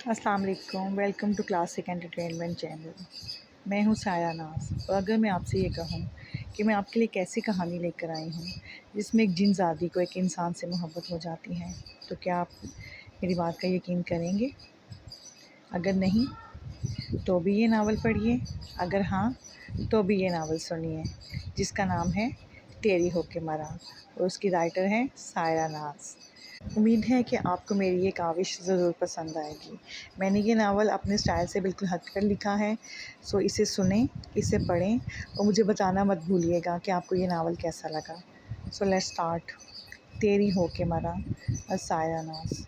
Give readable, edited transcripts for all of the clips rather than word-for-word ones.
अस्सलाम वालेकुम। Welcome to classic entertainment channel. मैं हूँ साया नाज और अगर मैं आपसे ये कहूँ कि मैं आपके लिए एक ऐसी कहानी लेकर आई हूँ जिसमें एक जिनज़ादी को एक इंसान से मोहब्बत हो जाती है, तो क्या आप मेरी बात का यकीन करेंगे? अगर नहीं तो भी ये नावल पढ़िए, अगर हाँ तो भी ये नावल सुनिए, जिसका नाम है तेरी होके मरा और उसकी राइटर है साया नाज। उम्मीद है कि आपको मेरी ये काविश ज़रूर पसंद आएगी। मैंने ये नावल अपने स्टाइल से बिल्कुल हटकर लिखा है, सो इसे सुनें, इसे पढ़ें और मुझे बताना मत भूलिएगा कि आपको ये नावल कैसा लगा। So let's start. तेरी हो के मरा और साया नाज।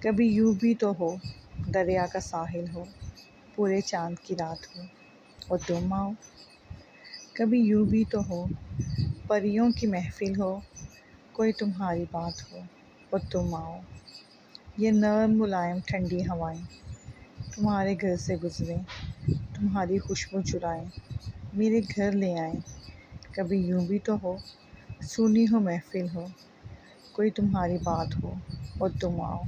कभी यूँ भी तो हो, दरिया का साहिल हो, पूरे चाँद की रात हो और तुम आओ। कभी यूँ भी तो हो, परियों की महफ़िल हो, कोई तुम्हारी बात हो और तुम आओ। ये नर्म मुलायम ठंडी हवाएं तुम्हारे घर से गुज़रें, तुम्हारी खुशबू चुराएं, मेरे घर ले आएं। कभी यूँ भी तो हो, सुनी हो महफ़िल हो, कोई तुम्हारी बात हो और तुम आओ।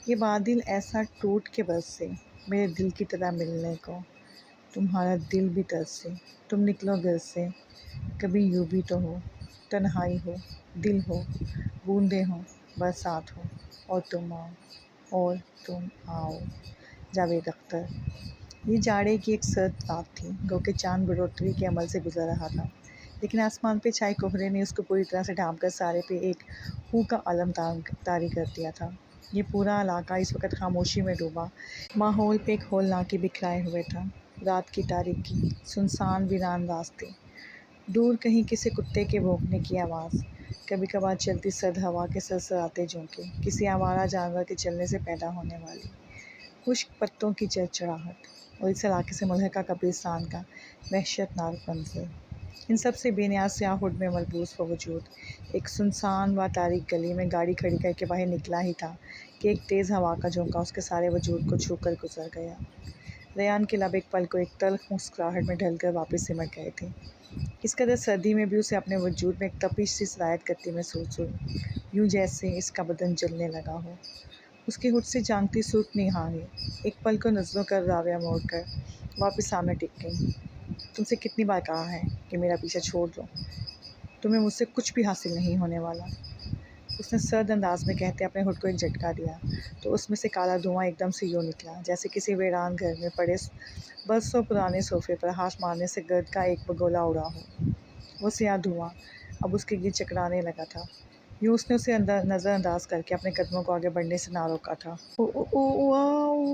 ये बादल ऐसा टूट के बरसे मेरे दिल की तरह मिलने को, तुम्हारा दिल भी तरसे, तुम निकलो घर से। कभी यूँ भी तो हो, तन्हाई हो, दिल हो, बूंदें हो, बरसात हो और तुम आओ, और तुम आओ। जावेद अख्तर। ये जाड़े की एक सर्द रात थी, गो के चाँद बढ़ोतरी के अमल से गुजर रहा था, लेकिन आसमान पे छाए कोहरे ने उसको पूरी तरह से ढाँप कर सारे पे एक हू का आलम तारी कर दिया था। ये पूरा इलाका इस वक्त खामोशी में डूबा माहौल पे एक हौलनाकी बिखराए हुए था। रात की तारीकी, सुनसान वीरान रास्ते, दूर कहीं किसी कुत्ते के भौंकने की आवाज़, कभी कभार चलती सर्द हवा के सरसराते झोंके, किसी आवारा जानवर के चलने से पैदा होने वाली खुश्क पत्तों की चरचराहट और इस इलाके से मुल्हका कब्रिस्तान का वहशतनाक मंजर। इन सब से बेनियाज स्याह हुड में मलबूस व वजूद एक सुनसान व तारीक गली में गाड़ी खड़ी करके बाहर निकला ही था कि एक तेज़ हवा का झोंका उसके सारे वजूद को छू कर गुजर गया। रेयान के लब एक पल को एक तल्ख मुस्कुराहट में ढलकर वापस सिमट गए थे। इस कदर सर्दी में भी उसे अपने वजूद में एक तपिश सी सरायत करती महसूस हुई, यूँ जैसे इसका बदन जलने लगा हो। उसकी हुड से झांकती सूरत निहारें एक पल को नज़रों का राविया मोड़कर वापस सामने टिक गई। तुमसे कितनी बार कहा है कि मेरा पीछा छोड़ दो, तुम्हें मुझसे कुछ भी हासिल नहीं होने वाला। उसने सर्द अंदाज में कहते अपने हुड को एक झटका दिया, तो उसमें से काला धुआं एकदम से यूँ निकला जैसे किसी वीरान घर में पड़े बरसों पुराने सोफे पर हाथ मारने से गर्द का एक बगोला उड़ा हो। वो स्याह धुआं अब उसके गिर चकराने लगा था, यूँ उसने उसे अंदर नज़रअंदाज करके अपने कदमों को आगे बढ़ने से ना रोका था। ओ ओ ओ वाओ!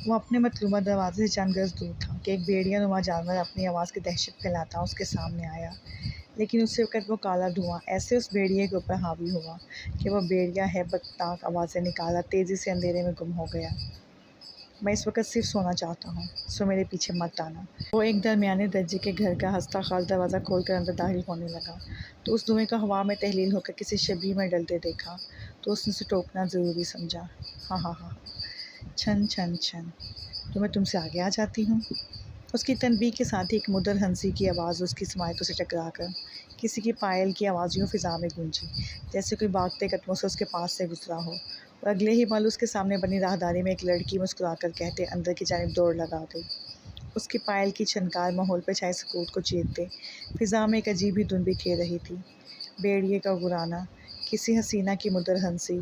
वो अपने मतलूबा दरवाजे से चंद गज दूर था कि एक भेड़िया नुमा जानवर अपनी आवाज़ की दहशत फैलाता उसके सामने आया, लेकिन उसी वक्त वो काला धुआं ऐसे उस भेड़िए के ऊपर हावी हुआ कि वह भेड़िया है बदताक आवाज़ें निकाला तेज़ी से अंधेरे में गुम हो गया। मैं इस वक्त सिर्फ सोना चाहता हूँ, सो मेरे पीछे मत आना। वो एक दरमियाने दर्जे के घर का हंसता खाल दरवाज़ा खोलकर अंदर दाखिल होने लगा, तो उस धुएं को हवा में तहलील होकर किसी शबीह में डलते देखा तो उसने उसे टोकना ज़रूरी समझा। हाँ हाँ हाँ, छन छन छन, तो मैं तुमसे आगे आ जाती हूँ। उसकी तनबीह के साथ ही एक मुदर हंसी की आवाज़ उसकी समायतों से टकरा कर किसी की पायल की आवाज़ यूँ फ़िज़ा में गूंजी जैसे कोई भागते कदमों से उसके पास से गुजरा हो, और अगले ही पल उसके सामने बनी राहदारी में एक लड़की मुस्कुराकर कहते अंदर की जानिब दौड़ लगा गई। उसकी पायल की छनकार माहौल पर छाए सकूत को चीरते फ़िज़ा में एक अजीब ही धुन बिखेर रही थी। भेड़िए का गुराना, किसी हसीना की मुदर हंसी,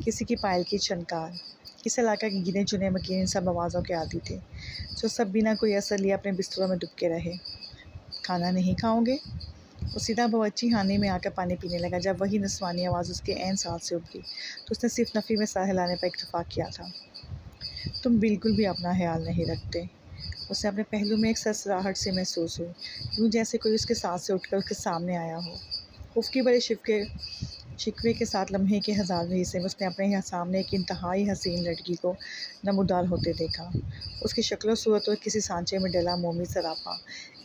किसी की पायल की छनकार। इस इलाका के गिने चुने मकीन इन सब आवाज़ों के आदी थे, जो सब बिना कोई असर लिए अपने बिस्तरों में दुबके रहे। खाना नहीं खाओगे? वो सीधा बावर्ची खाने में आकर पानी पीने लगा। जब वही नस्वानी आवाज़ उसके ऐन साथ से उभरी तो उसने सिर्फ नफ़ी में सर हिलाने पर इत्तेफाक किया था। तुम बिल्कुल भी अपना ख्याल नहीं रखते। उसे अपने पहलू में एक सरसराहट से महसूस हुई, यूँ जैसे कोई उसके साथ से उठकर उसके सामने आया हो। उफ़की बड़े शिकवे के साथ लम्हे के हज़ारवें हिस्से में उसने अपने सामने एक इंतहाई हसीन लड़की को नमूदार होते देखा। उसकी शक्ल सूरत और किसी सांचे में डला मोमी सरापा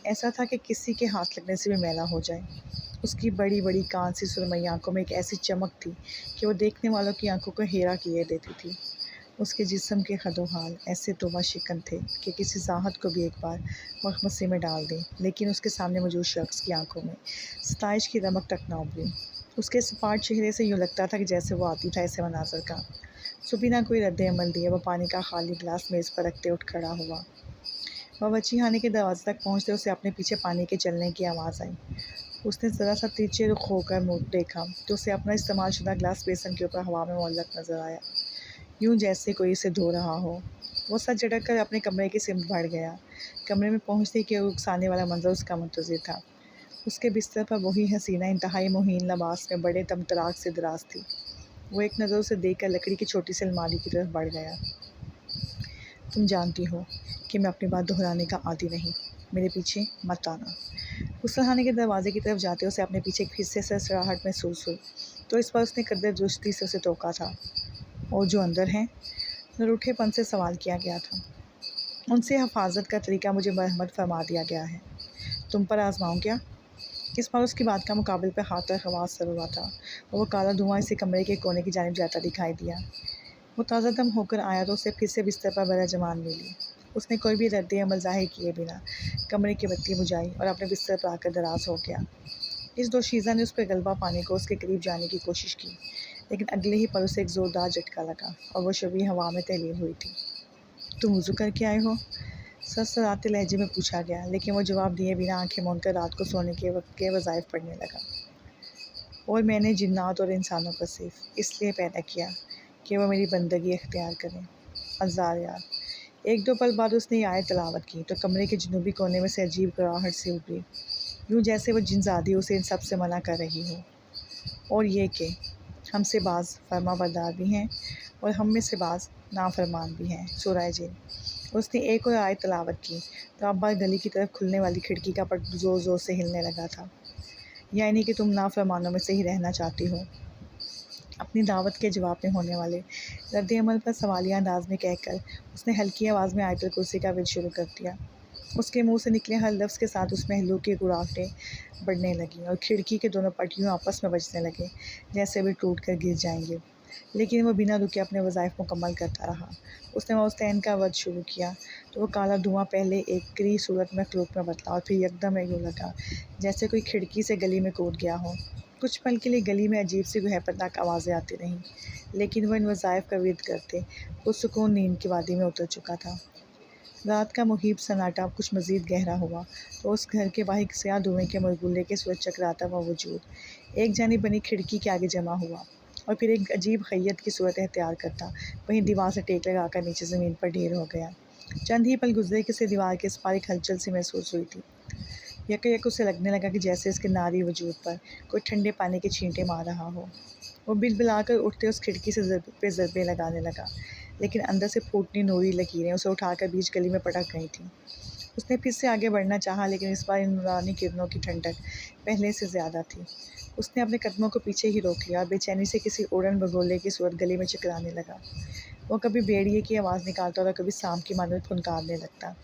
ऐसा था कि किसी के हाथ लगने से भी मैला हो जाए। उसकी बड़ी बड़ी कान सी सुरमई आँखों में एक ऐसी चमक थी कि वो देखने वालों की आंखों को हेरा किए देती थी। उसके जिस्म के खदोहाल ऐसे तोबा शिकन थे कि किसी ज़ाहद को भी एक बार मखमसी में डाल दें, लेकिन उसके सामने मौजूद शख्स की आंखों में सताइश की रमक तक न उभरी। उसके सपाट चेहरे से यूँ लगता था कि जैसे वो आती था ऐसे मनाजर का सुबीना कोई रद्द-ए-अमल दिए वह पानी का खाली गिलास मेज़ पर रखते उठ खड़ा हुआ। बावर्ची खाने के दरवाजे तक पहुँचते उसे अपने पीछे पानी के चलने की आवाज़ आई। उसने ज़रा सा पीछे रुख होकर मुड़ देखा तो उसे अपना इस्तेमाल शुदा गिलास बेसन के ऊपर हवा में मुअल्लक़ नज़र आया, यूँ जैसे कोई इसे धो रहा हो। वो सर झटक कर अपने कमरे की सिमत बढ़ गया। कमरे में पहुँचते ही उकसाने वाला मंज़र उसका मुंतज़िर था। उसके बिस्तर पर वही हसीना इंतहाई मुहीन लिबास में बड़े तमतराक से दराज़ थी। वो एक नज़र उसे देखकर लकड़ी की छोटी सी अलमारी की तरफ बढ़ गया। तुम जानती हो कि मैं अपनी बात दोहराने का आदी नहीं, मेरे पीछे मत आना। गुस्लखाने के दरवाजे की तरफ जाते उसे अपने पीछे फिर से सरसराहट महसूस हुई, तो इस पर उसने कदर दुरुस्ती से उसे टोका था। और जो अंदर हैं? रूठेपन से सवाल किया गया था। उनसे हिफाजत का तरीका मुझे मरहमत फरमा दिया गया है। तुम पर आजमाऊँ क्या? इस बार उसकी बात का मुकाबले पर हाथ और खवास सर हुआ था और वो काला धुआं इसे कमरे के कोने की जानिब जाता दिखाई दिया। वो ताज़ा दम होकर आया तो उसे फिर से बिस्तर पर बरजमान मिली। उसने कोई भी रद्द-ए-अमल ज़ाहिर किए बिना कमरे की बत्ती बुझाई और अपने बिस्तर पर आकर दराज़ हो गया। इस दोशीज़ा ने उस पर गलबा पाने को उसके करीब जाने की कोशिश की, लेकिन अगले ही पल उसे एक ज़ोरदार झटका लगा और वह शबी हवा में तहलील हुई थी। तुम वुज़ू करके आए हो? सरसराते लहजे में पूछा गया, लेकिन वो जवाब दिए बिना आंखें मूंदकर रात को सोने के वक्त के वज़ाइफ पढ़ने लगा। और मैंने जिन्नात और इंसानों को सिर्फ इसलिए पैदा किया कि वह मेरी बंदगी इख्तियार करें। अज़ार यार। एक दो पल बाद उसने ये आयत तिलावत की तो कमरे के जनूबी कोने में से अजीब कराहट सी उभरी, यूँ जैसे वह जिनज़ादी उसे इन सब से मना कर रही हो। और ये कि हमसे बाज़ फरमाबरदार भी हैं और हम में से बाज़ नाफरमान भी हैं। सूरह जिन। उसने एक और आयत तिलावत की तो अब बार गली की तरफ खुलने वाली खिड़की का पट ज़ोर ज़ोर से हिलने लगा था। यानी कि तुम नाफरमानों में से ही रहना चाहती हो। अपनी दावत के जवाब में होने वाले रद्द-ए-अमल पर सवालिया अंदाज में कहकर उसने हल्की आवाज़ में आयतुल कुर्सी का विर्द शुरू कर दिया। उसके मुंह से निकले हर लफ्ज़ के साथ उसमें महलूक की गुराहटें बढ़ने लगीं और खिड़की के दोनों पटियों आपस में बजने लगे जैसे वे टूट कर गिर जाएंगे। लेकिन वह बिना रुके अपने वज़ाइफ मुकम्मल करता रहा। उसने मौस्तैन का वध शुरू किया तो वह काला धुआं पहले एक करी सूरत मखलूक में बदला और फिर यकदम यूँ लगा जैसे कोई खिड़की से गली में कूद गया हो। कुछ पल के लिए गली में अजीब सी हैबतनाक आवाज़ें आती रहीं, लेकिन वह इन वज़ाइफ का विर्द करते पुरसुकून नींद की वादी में उतर चुका था। रात का मुहीब सन्नाटा कुछ मज़ीद गहरा हुआ तो उस घर के बाहर स्याह धुएँ के मलगुले के सूरज चकराता हुआ वजूद एक जानिब बनी खिड़की के आगे जमा हुआ और फिर एक अजीब खैयत की सूरत इख्तियार करता वहीं दीवार से टेक लगाकर नीचे ज़मीन पर ढेर हो गया। चंद ही पल गुजरे कि उसे दीवार के इस पार एक हलचल सी महसूस हुई थी। यक उसे लगने लगा कि जैसे इसके नारी वजूद पर कोई ठंडे पानी के छींटे मार रहा हो। वो बिलबिलाकर उठते उस खिड़की से ज़रबे लगाने लगा, लेकिन अंदर से फूटनी नूरी लकीरें उसे उठाकर बीच गली में पटक गई थीं। उसने फिर से आगे बढ़ना चाहा, लेकिन इस बार इन नूरानी किरणों की ठंडक पहले से ज़्यादा थी। उसने अपने कदमों को पीछे ही रोक लिया और बेचैनी से किसी उड़न बगोले की सूरत गली में चकराने लगा। वो कभी भेड़िए की आवाज़ निकालता और कभी सांप की मानों फुनकारने लगता।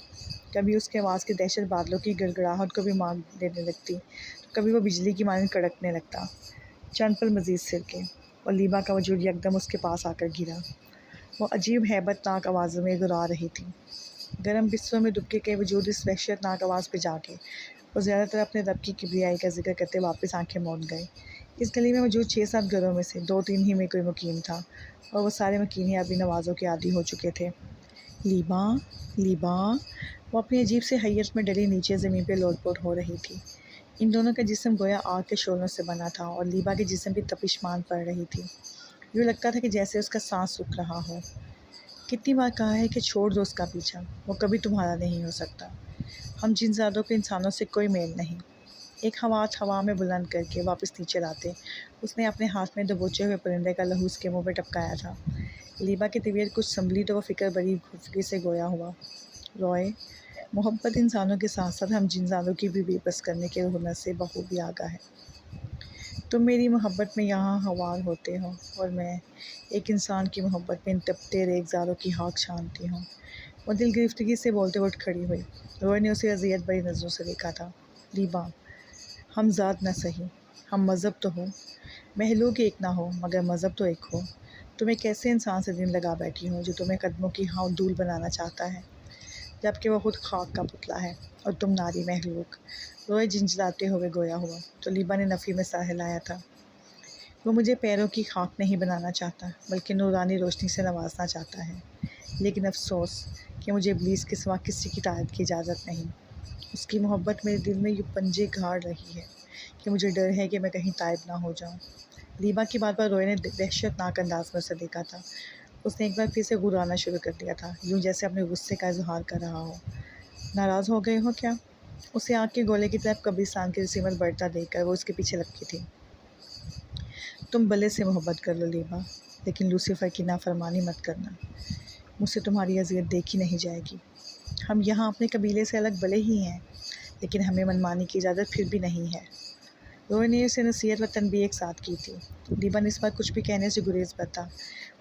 कभी उसकी आवाज़ की दहशत बादलों की गड़गड़ाहट को भी मार देने लगती, तो कभी वो बिजली की मानों कड़कने लगता। चंद पल मज़ीद सिरके और लीबा का वजूद यकदम उसके पास आकर गिरा। वो अजीब हैबतनाक आवाज़ों में गुर्रा रही थी। गर्म बिस्तरों में दुबके के वजूद इस वहशतनाक आवाज़ पे जाके वो ज़्यादातर अपने रब की किबरियाई का जिक्र करते वापस आंखें मूंद गए। इस गली में मौजूद 6-7 घरों में से 2-3 ही में कोई मुकीम था और वो सारे मकीन अभी नवाज़ों के आदी हो चुके थे। लीबा, लीबा, वो अपनी अजीब से हैयत में डली नीचे ज़मीन पे लोटपोट हो रही थी। इन दोनों का जिस्म गोया आग के शोलों से बना था और लीबा के जिस्म की तपिश मान पड़ रही थी। यूँ लगता था कि जैसे उसका सांस रुक रहा हो। कितनी बार कहा है कि छोड़ दो उसका पीछा, वो कभी तुम्हारा नहीं हो सकता। हम जिनज़ादों के इंसानों से कोई मेल नहीं। एक हवा में बुलंद करके वापस नीचे लाते उसने अपने हाथ में दबोचे हुए परिंदे का लहू उसके मुँह पे टपकाया था। लीबा की तबीयत कुछ संभली तो वह फ़िक्र बड़ी खुफगी से गोया हुआ। रॉय, मोहब्बत इंसानों के साथ साथ हम जिनज़ादों की भी बेबस करने के हुनर से बखूबी आगा है। तुम मेरी मोहब्बत में यहाँ हवार होते हो और मैं एक इंसान की मोहब्बत में इन तपते रेगज़ारों की हाक छानती हूँ। वो दिल गिरफ्तगी से बोलते उठ खड़ी हुई। रॉय ने उसे अज़ियत भरी नज़रों से देखा था। लीबा, हम ज़ात न सही, हम मज़हब तो हो। महलूक एक ना हो मगर मज़हब तो एक हो। तुम एक ऐसे इंसान से दिन लगा बैठी हो जो तुम्हें कदमों की हाँ धूल बनाना चाहता है, जबकि वह खुद खाक का पुतला है और तुम नारी महलूक। रॉय झिंझलाते हुए गोया हुआ तो लीबा ने नफ़ी में सर हिलाया था। वो मुझे पैरों की खाक नहीं बनाना चाहता, बल्कि नूरानी रोशनी से नवाजना चाहता है। लेकिन अफसोस कि मुझे इब्लीस के सिवा किसी की तायद की इजाज़त नहीं। उसकी मोहब्बत मेरे दिल में यूँ पंजे गाड़ रही है कि मुझे डर है कि मैं कहीं तायब ना हो जाऊँ। लीबा की बात पर रोए ने दहशतनाक अंदाज में उसे देखा था। उसने एक बार फिर से घुराना शुरू कर दिया था, यूँ जैसे अपने गुस्से का इजहार कर रहा हो। नाराज़ हो गए हो क्या? उसे आग के गोले की तरफ कब्रिस्तान की सिमत बढ़ता देखकर वो उसके पीछे लपकी थी। तुम भले से मोहब्बत कर लो लीबा, लेकिन लूसीफ़र की नाफरमानी मत करना। मुझसे तुम्हारी अज़ियत देखी नहीं जाएगी। हम यहाँ अपने कबीले से अलग भले ही हैं, लेकिन हमें मनमानी की इजाज़त फिर भी नहीं है। रोए ने उसे नसीहत व तनबीह एक साथ की थी। लीबा इस बार कुछ भी कहने से गुरेज पर था।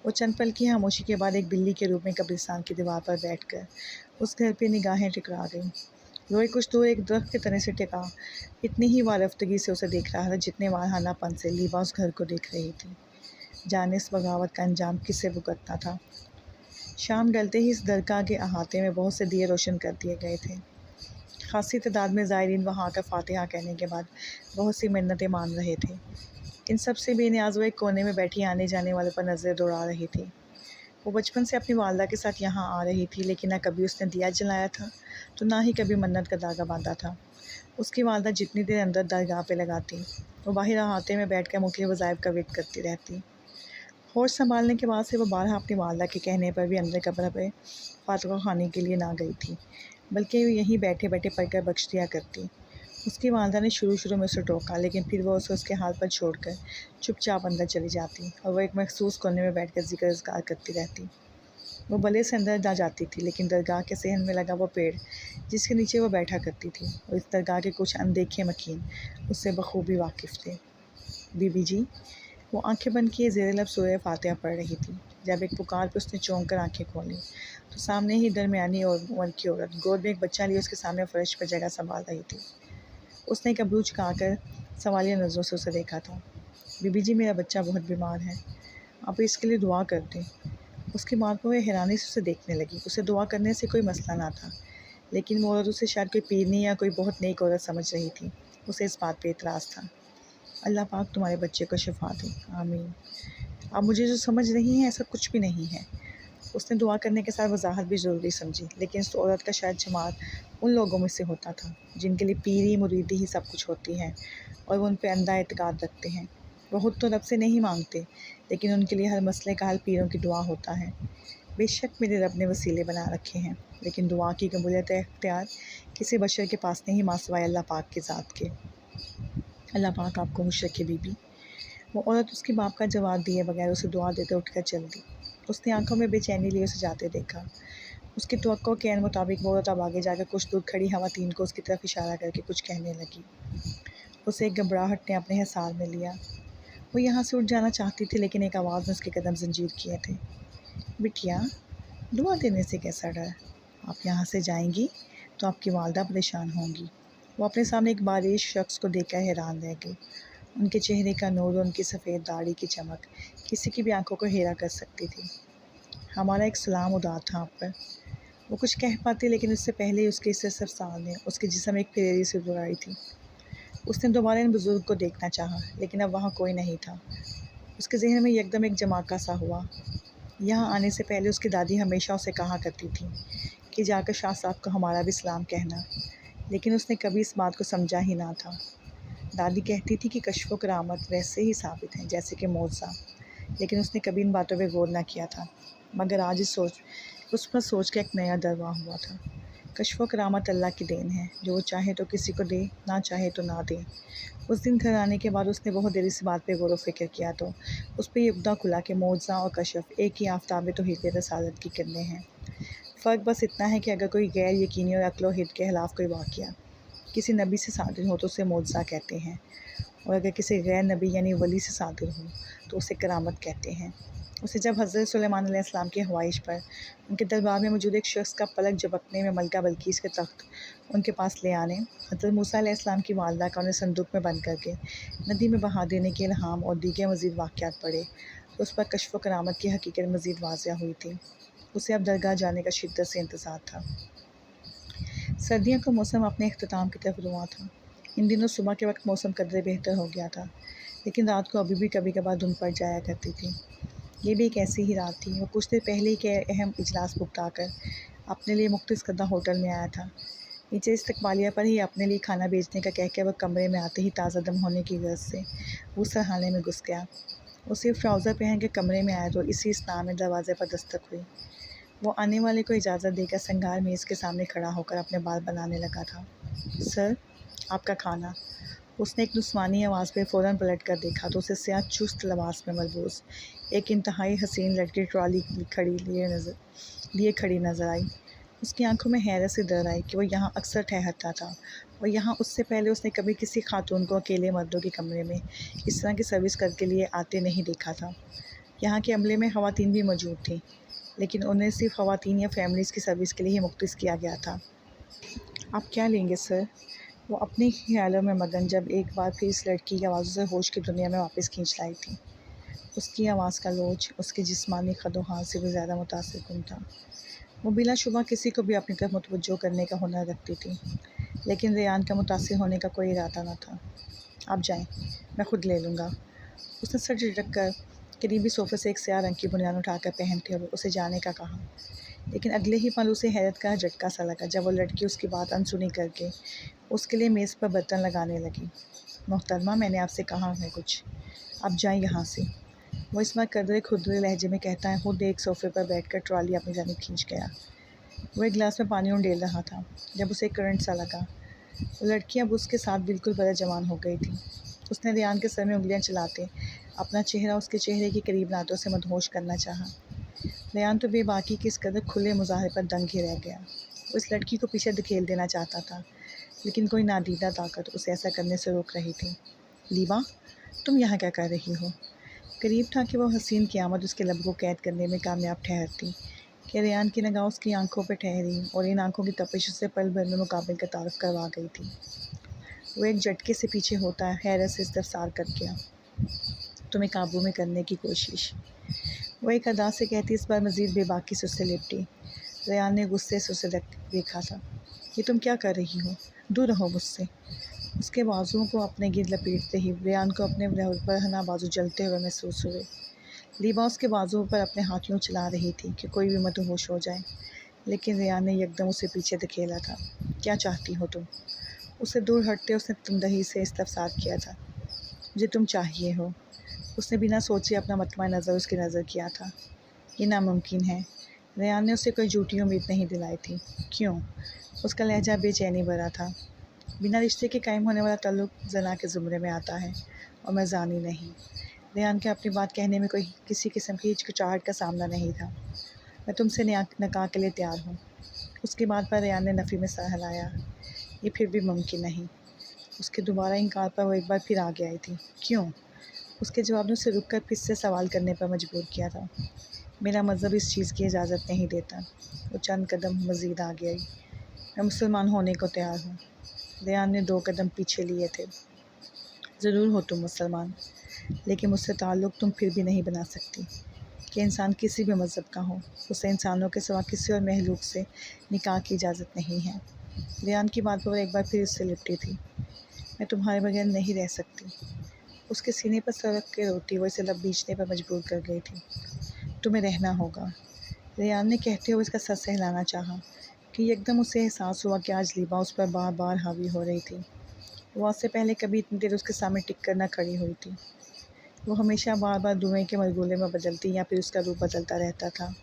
वो चंद पल की खामोशी के बाद एक बिल्ली के रूप में कब्रिस्तान की दीवार पर बैठकर उस घर पर निगाहें टिकरा गई। रोए कुछ दूर एक दरख्त के तने से टिका इतनी ही वारफ्तगी से उसे देख रहा था जितने वारहानापन से लीबा उस घर को देख रही थी। जाने इस बगावत का अंजाम किसे भुगतना था। शाम ढलते ही इस दरगाह के अहाते में बहुत से दिए रोशन कर दिए गए थे। खासी तादाद में ज़ायरीन वहाँ आकर फातिहा कहने के बाद बहुत सी मिन्नतें मान रहे थे। इन सब से बेनियाज़ वो एक कोने में बैठी आने जाने वालों पर नज़र दौड़ा रही थी। वो बचपन से अपनी वालदा के साथ यहाँ आ रही थी, लेकिन न कभी उसने दिया जलाया था तो ना ही कभी मन्नत का धागा बांधा था। उसकी वालदा जितनी देर अंदर दरगाह पे लगाती, वो बाहर अहाते में बैठ कर मुख्तलिफ वज़ाइफ का वेट करती रहती। होश संभालने के बाद से वो बारहा अपनी वालदा के कहने पर भी अंदर कब्र पे फातिहा खाने के लिए ना गई थी, बल्कि वो यहीं बैठे बैठे पढ़कर बख्श दिया करती। उसकी वालदा ने शुरू में उसे टोका, लेकिन फिर वो उसे उसके हाल पर छोड़कर चुपचाप अंदर चली जाती और वह एक मखसूस कोने में बैठकर ज़िक्र अज़कार करती रहती। वो भले से अंदर जा जाती थी, लेकिन दरगाह के सहन में लगा वो पेड़ जिसके नीचे वो बैठा करती थी और इस दरगाह के कुछ अनदेखे मकीन उससे बखूबी वाकिफ़ थे। बीबी जी, वो आंखें बंद किए ज़ेर लब सूरह फातिहा पढ़ रही थी। जब एक पुकार पर उसने चौंक कर आँखें खोली तो सामने ही दरमियानी और उम्र की औरत गोद में एक बच्चा लिए उसके सामने फ़र्श पर जगह संभाल रही थी। उसने एक अबरू झुकाकर सवालिया नज़रों से उसे देखा था। बीबी जी, मेरा बच्चा बहुत बीमार है, आप इसके लिए दुआ कर दें। उसकी माँ को वह हैरानी से उसे देखने लगी। उसे दुआ करने से कोई मसला ना था, लेकिन वो औरत उसे शायद कोई पीरनी या कोई बहुत नेक औरत समझ रही थी। उसे इस बात पर एतराज़ था। अल्लाह पाक तुम्हारे बच्चे को शिफा दे, आमीन। आप मुझे जो समझ रही हैं ऐसा कुछ भी नहीं है। उसने दुआ करने के साथ वजाहत भी ज़रूरी समझी, लेकिन इस औरत का शायद जमात उन लोगों में से होता था जिनके लिए पीरी मुरीदी ही सब कुछ होती है और वो उन पर अंधा एतकाद रखते हैं। बहुत तो रब से नहीं मांगते, लेकिन उनके लिए हर मसले का हल पीरों की दुआ होता है। बेशक मेरे रब ने वसीले बना रखे हैं, लेकिन दुआ की कबूलियत इख्तियार किसी बशर के पास नहीं माँ सिवाय अल्लाह पाक की ज़ात के। अल्लाह पाक आपको खुश रखे बीबी। वो औरत उसके बाप का जवाब दिए बगैर उसे दुआ देकर उठकर चल दी। उसने आंखों में बेचैनी लिए उसे जाते देखा। उसकी तवक्को के मुताबिक वो औरत अब आगे जाकर कुछ दूर खड़ी खवातीन को उसकी तरफ इशारा करके कुछ कहने लगी। उसे एक घबराहट ने अपने हिसार में लिया। वो यहाँ से उठ जाना चाहती थी, लेकिन एक आवाज़ ने उसके कदम जंजीर किए थे। बिटिया, दुआ देने से कैसा डर? आप यहाँ से जाएंगी तो आपकी वालदा परेशान होंगी। वो अपने सामने एक बारिश शख्स को देखकर हैरान रह गई। उनके चेहरे का नूर और उनकी सफ़ेद दाढ़ी की चमक किसी की भी आंखों को हेरा कर सकती थी। हमारा एक सलाम उदार था आप पर। वो कुछ कह पाती, लेकिन उससे पहले ही उसके सरसाल ने उसके जिस्म एक फिरेरी से बुलाई थी। उसने दोबारा इन बुज़ुर्ग को देखना चाहा, लेकिन अब वहाँ कोई नहीं था। उसके जहन में एकदम एक जमाका सा हुआ। यहाँ आने से पहले उसकी दादी हमेशा उसे कहा करती थी कि जाकर शाह साहब को हमारा भी सलाम कहना, लेकिन उसने कभी इस बात को समझा ही ना था। दादी कहती थी कि कश्फ व करामत वैसे ही साबित हैं जैसे कि मौज़ा, लेकिन उसने कभी इन बातों पर गौर ना किया था। मगर आज उस पर सोच के एक नया दरवा हुआ था। कश्फ व करामत अल्लाह की देन है, जो वो चाहे तो किसी को दे, ना चाहे तो ना दे। उस दिन घर आने के बाद उसने बहुत देर इस बात पे गौर व फिक्र किया तो उस पर यह उब्दा खुला कि मौज़ा और कश्फ एक ही आफ्ताब तौहीद रसालत की किरणें हैं। फ़र्क बस इतना है कि अगर कोई गैर यकीनी और अक्ल व हिद के खिलाफ कोई वाक़या किसी नबी से सादिर हो तो उसे मौज़ा कहते हैं, और अगर किसी गैर नबी यानी वली से सादिर हो तो उसे करामत कहते हैं। उसे जब हज़रत सुलेमान अलैहिस्सलाम की ख्वाहिश पर उनके दरबार में मौजूद एक शख्स का पलक झपकने में मलका बल्कीस के तख्त उनके पास ले आने, हज़रत मूसा अलैहिस्सलाम की वालदा का उन्हें संदूक में बंद करके नदी में बहा देने के इल्हाम और दीगर मज़ीद वाक़यात पड़े तो उस पर कश्फ व करामत की हकीकत मज़ीद वाज़िह हुई थी। उसे अब दरगाह जाने का शिद्दत से इंतज़ार था। सर्दियों का मौसम अपने अख्ताम की तरफ रुआ था। इन दिनों सुबह के वक्त मौसम कदरे बेहतर हो गया था। लेकिन रात को अभी भी कभी कभार धुंध पड़ जाया करती थी। ये भी एक ऐसी ही रात थी। वो कुछ देर पहले ही के अहम इजलास भुगता कर अपने लिए मुख्तसर होटल में आया था। नीचे इस्तकबालिया पर ही अपने लिए खाना भेजने का कह के वह कमरे में आते ही ताज़ा दम होने की वजह से वो सरहाने में घुस गया। वो सिर्फ ट्राउज़र पहन के कमरे में आया तो इसी स्नान में दरवाजे पर दस्तक हुई। वो आने वाले को इजाज़त देकर संगार मेज़ के सामने खड़ा होकर अपने बाल बनाने लगा था। सर, आपका खाना। उसने एक नुस्वानी आवाज़ पे फ़ौरन पलट कर देखा तो उसे स्याह चुस्त लिबास में मलबूस एक इंतहाई हसीन लड़की ट्रॉली लिए खड़ी नज़र आई। उसकी आंखों में हैरत से डर आई कि वह यहाँ अक्सर ठहरता था और यहाँ उससे पहले उसने कभी किसी खातून को अकेले मर्दों के कमरे में इस तरह की सर्विस करके लिए आते नहीं देखा था। यहाँ के अमले में ख़वातीन भी मौजूद थीं, लेकिन उन्हें सिर्फ ख़वातीन या फैमिलीज़ की सर्विस के लिए ही मुख्तस किया गया था। आप क्या लेंगे सर? वो अपने ख्यालों में मगन जब एक बार फिर इस लड़की की आवाज़ों से होश की दुनिया में वापस खींच लाई थी। उसकी आवाज़ का लोच उसके जिस्मानी खदोहाल से भी ज़्यादा मुतासिर कुन था। वो बिलाशुबा किसी को भी अपनी तरफ मुतवज्जो करने का हुनर रखती थी, लेकिन रेयान का मुतासिर होने का कोई इरादा न था। आप जाएं, मैं खुद ले लूँगा। उसने सर झटक कर करीबी सोफ़े से एक स्याह रंग की बुनियान उठाकर पहनते हुए उसे जाने का कहा, लेकिन अगले ही पल उसे हैरत का झटका सा लगा जब वो लड़की उसकी बात अनसुनी करके उसके लिए मेज़ पर बर्तन लगाने लगी। मोहतरमा, मैंने आपसे कहा है कुछ, आप जाएं यहाँ से। वो इस बार कदरे खुदरे लहजे में कहता है खुद एक सोफ़े पर बैठकर ट्रॉली अपनी जानिब खींच गया। वो एक गिलास में पानी उंडेल रहा था जब उसे करंट सा लगा। लड़की अब उसके साथ बिल्कुल बड़ा जवान हो गई थी। उसने रेयान के सर में उंगलियां चलाते अपना चेहरा उसके चेहरे के करीब लातों से मदहोश करना चाहा। रेयान तो बेबाकी के इस कदर खुले मुजाहरे पर दंग ही रह गया। वो इस लड़की को पीछे धकेल देना चाहता था, लेकिन कोई नादीदा ताकत उसे ऐसा करने से रोक रही थी। लीबा, तुम यहाँ क्या कर रही हो? करीब था कि वह हसीन क़यामत उसके लब को कैद करने में कामयाब ठहरती कि रेयान की निगाह उसकी आंखों पर ठहरी और इन आंखों की तपिश उससे पल भर में मुकाबिल का तारुफ करवा गई थी। वो एक झटके से पीछे होता हैरत से इस्तफसार कर गया, तुम्हें काबू में करने की कोशिश। वो एक अदा से कहती इस बार मज़ीद बेबाकी से उससे लिपटी। रेयान ने गुस्से से उसे देखा था। ये तुम क्या कर रही हो? दूर रहो मुझसे। उसके बाजुओं को अपने गिर्द लपेटते ही रेयान को अपने बरहना बाजू जलते हुए महसूस हुए। लीबा उसके बाजुओं पर अपने हाथ यूँ चला रही थी कि कोई भी मदहोश हो जाए, लेकिन रेयान ने एकदम उसे पीछे धकेला था। क्या चाहती हो तुम? उससे दूर हटते उसने तमदही से इस्तफसार किया था। मुझे तुम चाहिए हो। उसने बिना सोचे अपना मतमा नज़र उसकी नज़र किया था। ये नामुमकिन है। रेयान ने उसे कोई झूठी उम्मीद नहीं दिलाई थी। क्यों? उसका लहजा बेचैनी भरा था। बिना रिश्ते के कायम होने वाला ताल्लुक़ ज़ना के ज़ुमरे में आता है और मैं ज़ानी नहीं। रेयान के अपनी बात कहने में कोई किसी किस्म की हिचकिचाहट का सामना नहीं था। मैं तुमसे निकाह के लिए तैयार हूँ। उसकी बात पर रेयान ने नफ़ी में सर हिलाया। ये फिर भी मुमकिन नहीं। उसके दोबारा इनकार पर वो एक बार फिर आगे आई थी। क्यों? उसके जवाब ने उसे रुक कर फिर से सवाल करने पर मजबूर किया था। मेरा मज़हब इस चीज़ की इजाज़त नहीं देता। वो चंद कदम मज़ीद आगे आई। मैं मुसलमान होने को तैयार हूँ। रेयान ने 2 कदम पीछे लिए थे। ज़रूर हो तुम मुसलमान, लेकिन मुझसे ताल्लुक़ तुम फिर भी नहीं बना सकती कि इंसान किसी भी मज़हब का हो, उसे इंसानों के सिवा किसी और महलूक से निकाह की इजाज़त नहीं है। रेयान की बात पर एक बार फिर उससे लिपटी थी। मैं तुम्हारे बगैर नहीं रह सकती। उसके सीने पर सर रख के रोती वो इसे लब बीचने पर मजबूर कर गई थी। तुम्हें रहना होगा। रेयान ने कहते हुए इसका सर सहलाना चाहा कि एकदम उसे एहसास हुआ कि आज लीबा उस पर बार बार हावी हो रही थी। वो आज से पहले कभी इतनी देर उसके सामने टिक कर न खड़ी हुई थी। वो हमेशा बार बार धुएं के मलगोले में बदलती या फिर उसका रूप बदलता रहता था,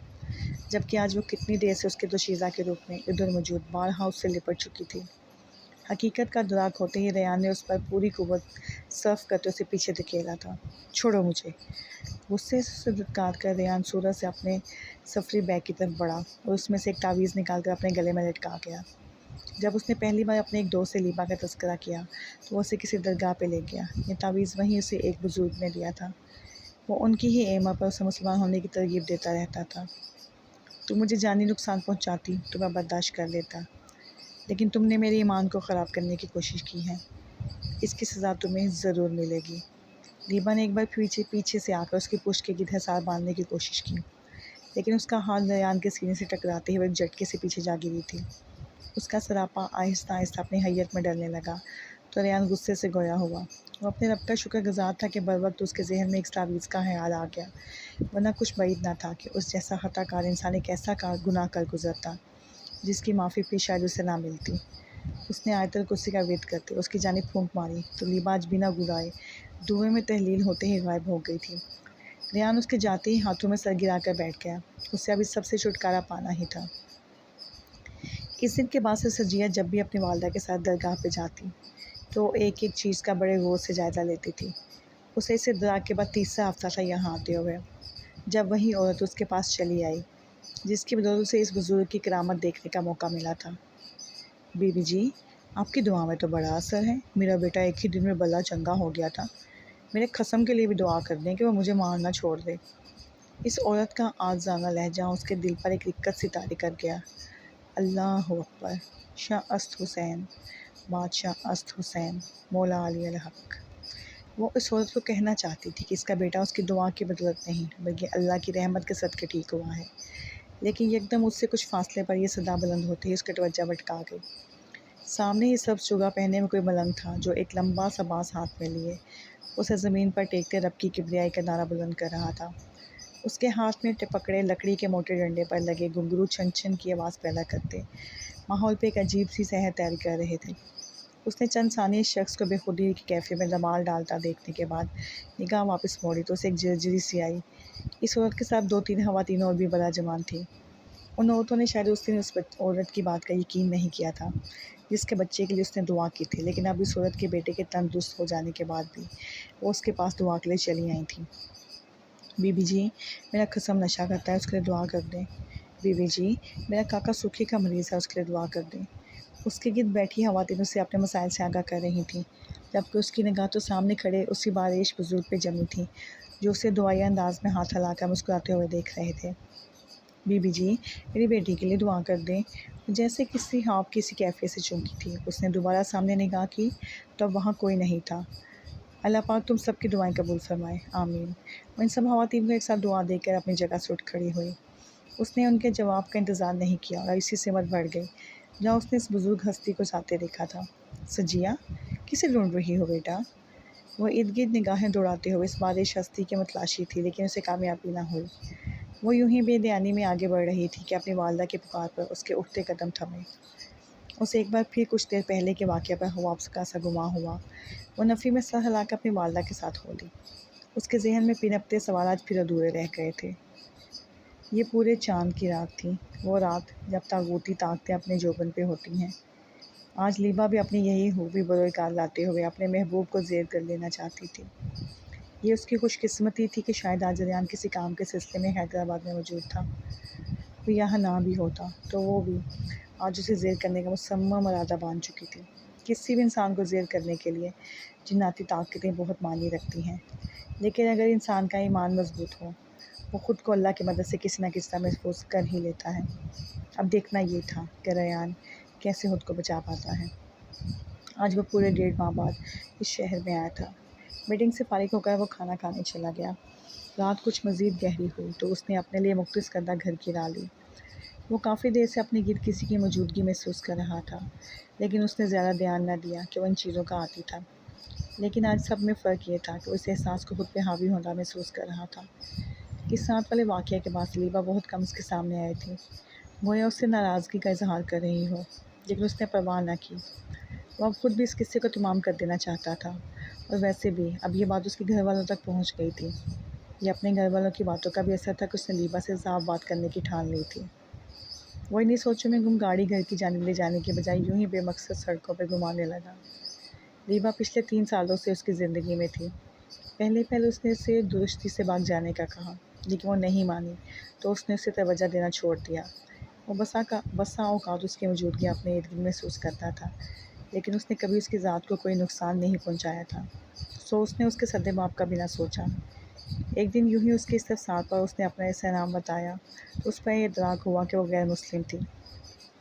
जबकि आज वो कितनी देर से उसके दोशीज़ा के रूप में इधर मौजूद बारहा उससे लिपट चुकी थी। हकीकत का दुराक होते ही रेयान ने उस पर पूरी कुव्वत सर्फ करते उसे पीछे धकेला था। छोड़ो मुझे। गुस्से से दुत्कार कर रेयान सूरज से अपने सफरी बैग की तरफ बढ़ा और उसमें से एक तावीज़ निकालकर अपने गले में लटका गया। जब उसने पहली बार अपने एक दोस्त से लीबा का तस्करा किया तो वो उसे किसी दरगाह पे ले गया। ये तावीज़ वहीं उसे एक बुजुर्ग ने दिया था। वो उनकी ही एमा पर उसे मुसलमान होने की तरगीब देता रहता था। तुम मुझे जानी नुकसान पहुंचाती तो मैं बर्दाश्त कर लेता, लेकिन तुमने मेरे ईमान को ख़राब करने की कोशिश की है। इसकी सज़ा तुम्हें ज़रूर मिलेगी। लीबा ने एक बार पीछे से आकर उसकी पुश्त के गिद्ध हिसार बांधने की कोशिश की, लेकिन उसका हाथ रेयान के सीने से टकराते हुए एक झटके से पीछे जा गिरी थी। उसका सरापा आहिस्ता आहिस्ता अपनी हैयत में डरने लगा तो रेयान गुस्से से गोया हुआ। वो अपने रब का शुक्रगुज़ार था कि बर वक्त उसके जहन में एक तावीज़ का ख्याल आ गया, वरना कुछ बैद ना था कि उस जैसा खताकार इंसान एक ऐसा गुनाह कर गुजरता जिसकी माफ़ी भी शायद उसे ना मिलती। उसने आयतल कुर्सी का वेद करते उसकी जानिब फूंक मारी तो लिबाज बिना गुराए धुएं में तहलील होते ही गायब हो गई थी। रेयान उसके जाते ही हाथों में सर गिरा कर बैठ गया। उसे अब इस सबसे छुटकारा पाना ही था। इस दिन के बाद से सजिया जब भी अपनी वालदा के साथ दरगाह पे जाती तो एक एक चीज़ का बड़े गौर से जायज़ा लेती थी। उसे इस इदराक के बाद तीसरा हफ्ता था यहाँ आते हुए, जब वही औरत उसके पास चली आई जिसकी बदौलत से इस बुजुर्ग की करामत देखने का मौका मिला था। बीबी जी, आपकी दुआ में तो बड़ा असर है। मेरा बेटा एक ही दिन में भला चंगा हो गया था। मेरे कसम के लिए भी दुआ कर दें कि वो मुझे मारना छोड़ दे। इस औरत का आज़ाना लहजा उसके दिल पर एक रिक्कत सी तारी कर गया। अल्लाह अकबर। शाह अस्त हुसैन, बादशाह अस्त हुसैन, मौला अली अल हक। वो इस औरत को कहना चाहती थी कि इसका बेटा उसकी दुआ की बदौलत नहीं बल्कि अल्लाह की रहमत के सदक़े ठीक हुआ है, लेकिन एकदम उससे कुछ फासले पर यह सदा बुलंद होते ही उसकी तवज्जो भटका गई। सामने ही सब चुगा पहने में कोई मलंग था जो एक लंबा सा बाँस हाथ में लिए उसे ज़मीन पर टेकते रब की किबरियाई का नारा बुलंद कर रहा था। उसके हाथ में पकड़े लकड़ी के मोटे डंडे पर लगे घुंघरू छन छन की आवाज़ पैदा करते माहौल पे एक अजीब सी सहर तैर कर रहे थे। उसने चंद सानी शख्स को बेखुदी की कैफे में धमाल डालता देखने के बाद निगाह वापस मोड़ी तो उसे एक जर्जरी सी आई। इस औरत के साथ 2-3 खवातीन और भी बड़ा जमान थी। उन औरतों ने शायद उस दिन उस औरत की बात का यकीन नहीं किया था जिसके बच्चे के लिए उसने दुआ की थी, लेकिन अब इस औरत के बेटे के तंदुरुस्त हो जाने के बाद भी वो उसके पास दुआ के लिए चली आई थी। बीबी जी, मेरा कसम नशा करता है, उसके लिए दुआ कर दें। बीबी जी, मेरा काका सूखे का मरीज़ है, उसके लिए दुआ कर दें। उसके गिर्द बैठी खवातीन उसे अपने मसाइल से आगाह कर रही थीं, जबकि उसकी निगाह तो सामने खड़े उसी बारिश बुजुर्ग पे जमी थी जो उसे दुआई अंदाज में हाथ हिलाकर मुस्कुराते हुए देख रहे थे। बीबी जी, मेरी बेटी के लिए दुआ कर दें। जैसे किसी ख्वाब किसी कैफ़े से चौंकी थी। उसने दोबारा सामने निगाह की तो अब वहाँ कोई नहीं था। अल्लाह पाक तुम सबकी दुआएं कबूल फरमाए, आमीन। वो इन सब खवातीन को एक साथ दुआ देकर अपनी जगह से उठ खड़ी हुई। उसने उनके जवाब का इंतज़ार नहीं किया और इसी से हिम्मत बढ़ गई जहाँ उसने इस बुज़ुर्ग हस्ती को जाते देखा था। सजिया, किसे ढूंढ रही हो बेटा? वह इर्द गिर्द निगाहें दौड़ाते हुए इस बारिश हस्ती की मतलाशी थी, लेकिन उसे कामयाबी ना हुई। वो यूं ही बेध्यानी में आगे बढ़ रही थी कि अपनी वालदा की पुकार पर उसके उठते कदम थमे। उसे एक बार फिर कुछ देर पहले के वाक़या पर वापस का सा गुमा हुआ। वो नफ़ी में सर हिलाकर अपनी वालदा के साथ हो ली। उसके जहन में पिनपते सवाल फिर अधूरे रह गए थे। ये पूरे चाँद की रात थी, वो रात जब तागूती ताकतें अपने जोबन पे होती हैं। आज लीबा भी अपनी यही खूबी बरोकार लाते हुए अपने महबूब को ज़ेर कर लेना चाहती थी। ये उसकी खुशकिस्मती थी कि शायद आज रेयान किसी काम के सिलसिले में हैदराबाद में मौजूद था। वो यहाँ ना भी होता तो वो भी आज उसे ज़ेर करने का मुसम्मम इरादा बांध चुकी थी। किसी भी इंसान को ज़ेर करने के लिए जिन्नाती ताकतें बहुत मायने रखती हैं, लेकिन अगर इंसान का ईमान मजबूत हो वो ख़ुद को अल्लाह की मदद से किसी न किसी तरह महफूज कर ही लेता है। अब देखना ये था कि रेयान कैसे खुद को बचा पाता है। आज वो पूरे 1.5 माह बाद इस शहर में आया था। मीटिंग से फारिग होकर वो खाना खाने चला गया। रात कुछ मज़ीद गहरी हुई तो उसने अपने लिए मुख्तस करदा घर की राह ली। वो काफ़ी देर से अपने गिर्द किसी की मौजूदगी महसूस कर रहा था, लेकिन उसने ज़्यादा ध्यान न दिया कि वो इन चीज़ों का आदी था। लेकिन आज सब में फ़र्क ये था कि उस एहसास को खुद पे हावी होना महसूस कर रहा था। इस रात वाले वाक़या के बाद सलीबा बहुत कम उसके सामने आई थी। गोया उससे नाराज़गी का इजहार कर रही हो, लेकिन उसने परवाह न की। वो अब खुद भी इस किस्से को तमाम कर देना चाहता था, और वैसे भी अब ये बात उसके घर वालों तक पहुंच गई थी। ये अपने घर वालों की बातों का भी असर था कि उसने लीबा से साफ बात करने की ठान ली थी। वो इन्हीं सोचों में गुम गाड़ी घर की जानिब ले जाने के बजाय यूं ही बेमकसद सड़कों पर घुमाने लगा। लीबा पिछले 3 सालों से उसकी ज़िंदगी में थी। पहले उसने उसे दुरुस्ती से भाग जाने का कहा, लेकिन वो नहीं मानी तो उसने उसे तवज्जो देना छोड़ दिया। वो बसा औकात उसकी मौजूदगी अपने इर्द गिर्द महसूस करता था, लेकिन उसने कभी उसकी ज़ात को कोई नुकसान नहीं पहुंचाया था। सो उसने उसके सद्दे बाप का भी ना सोचा। एक दिन यूं ही उसके इस्तफसार पर उसने अपना ऐसा नाम बताया तो उस पर यह इदराक हुआ कि वो गैर मुस्लिम थी।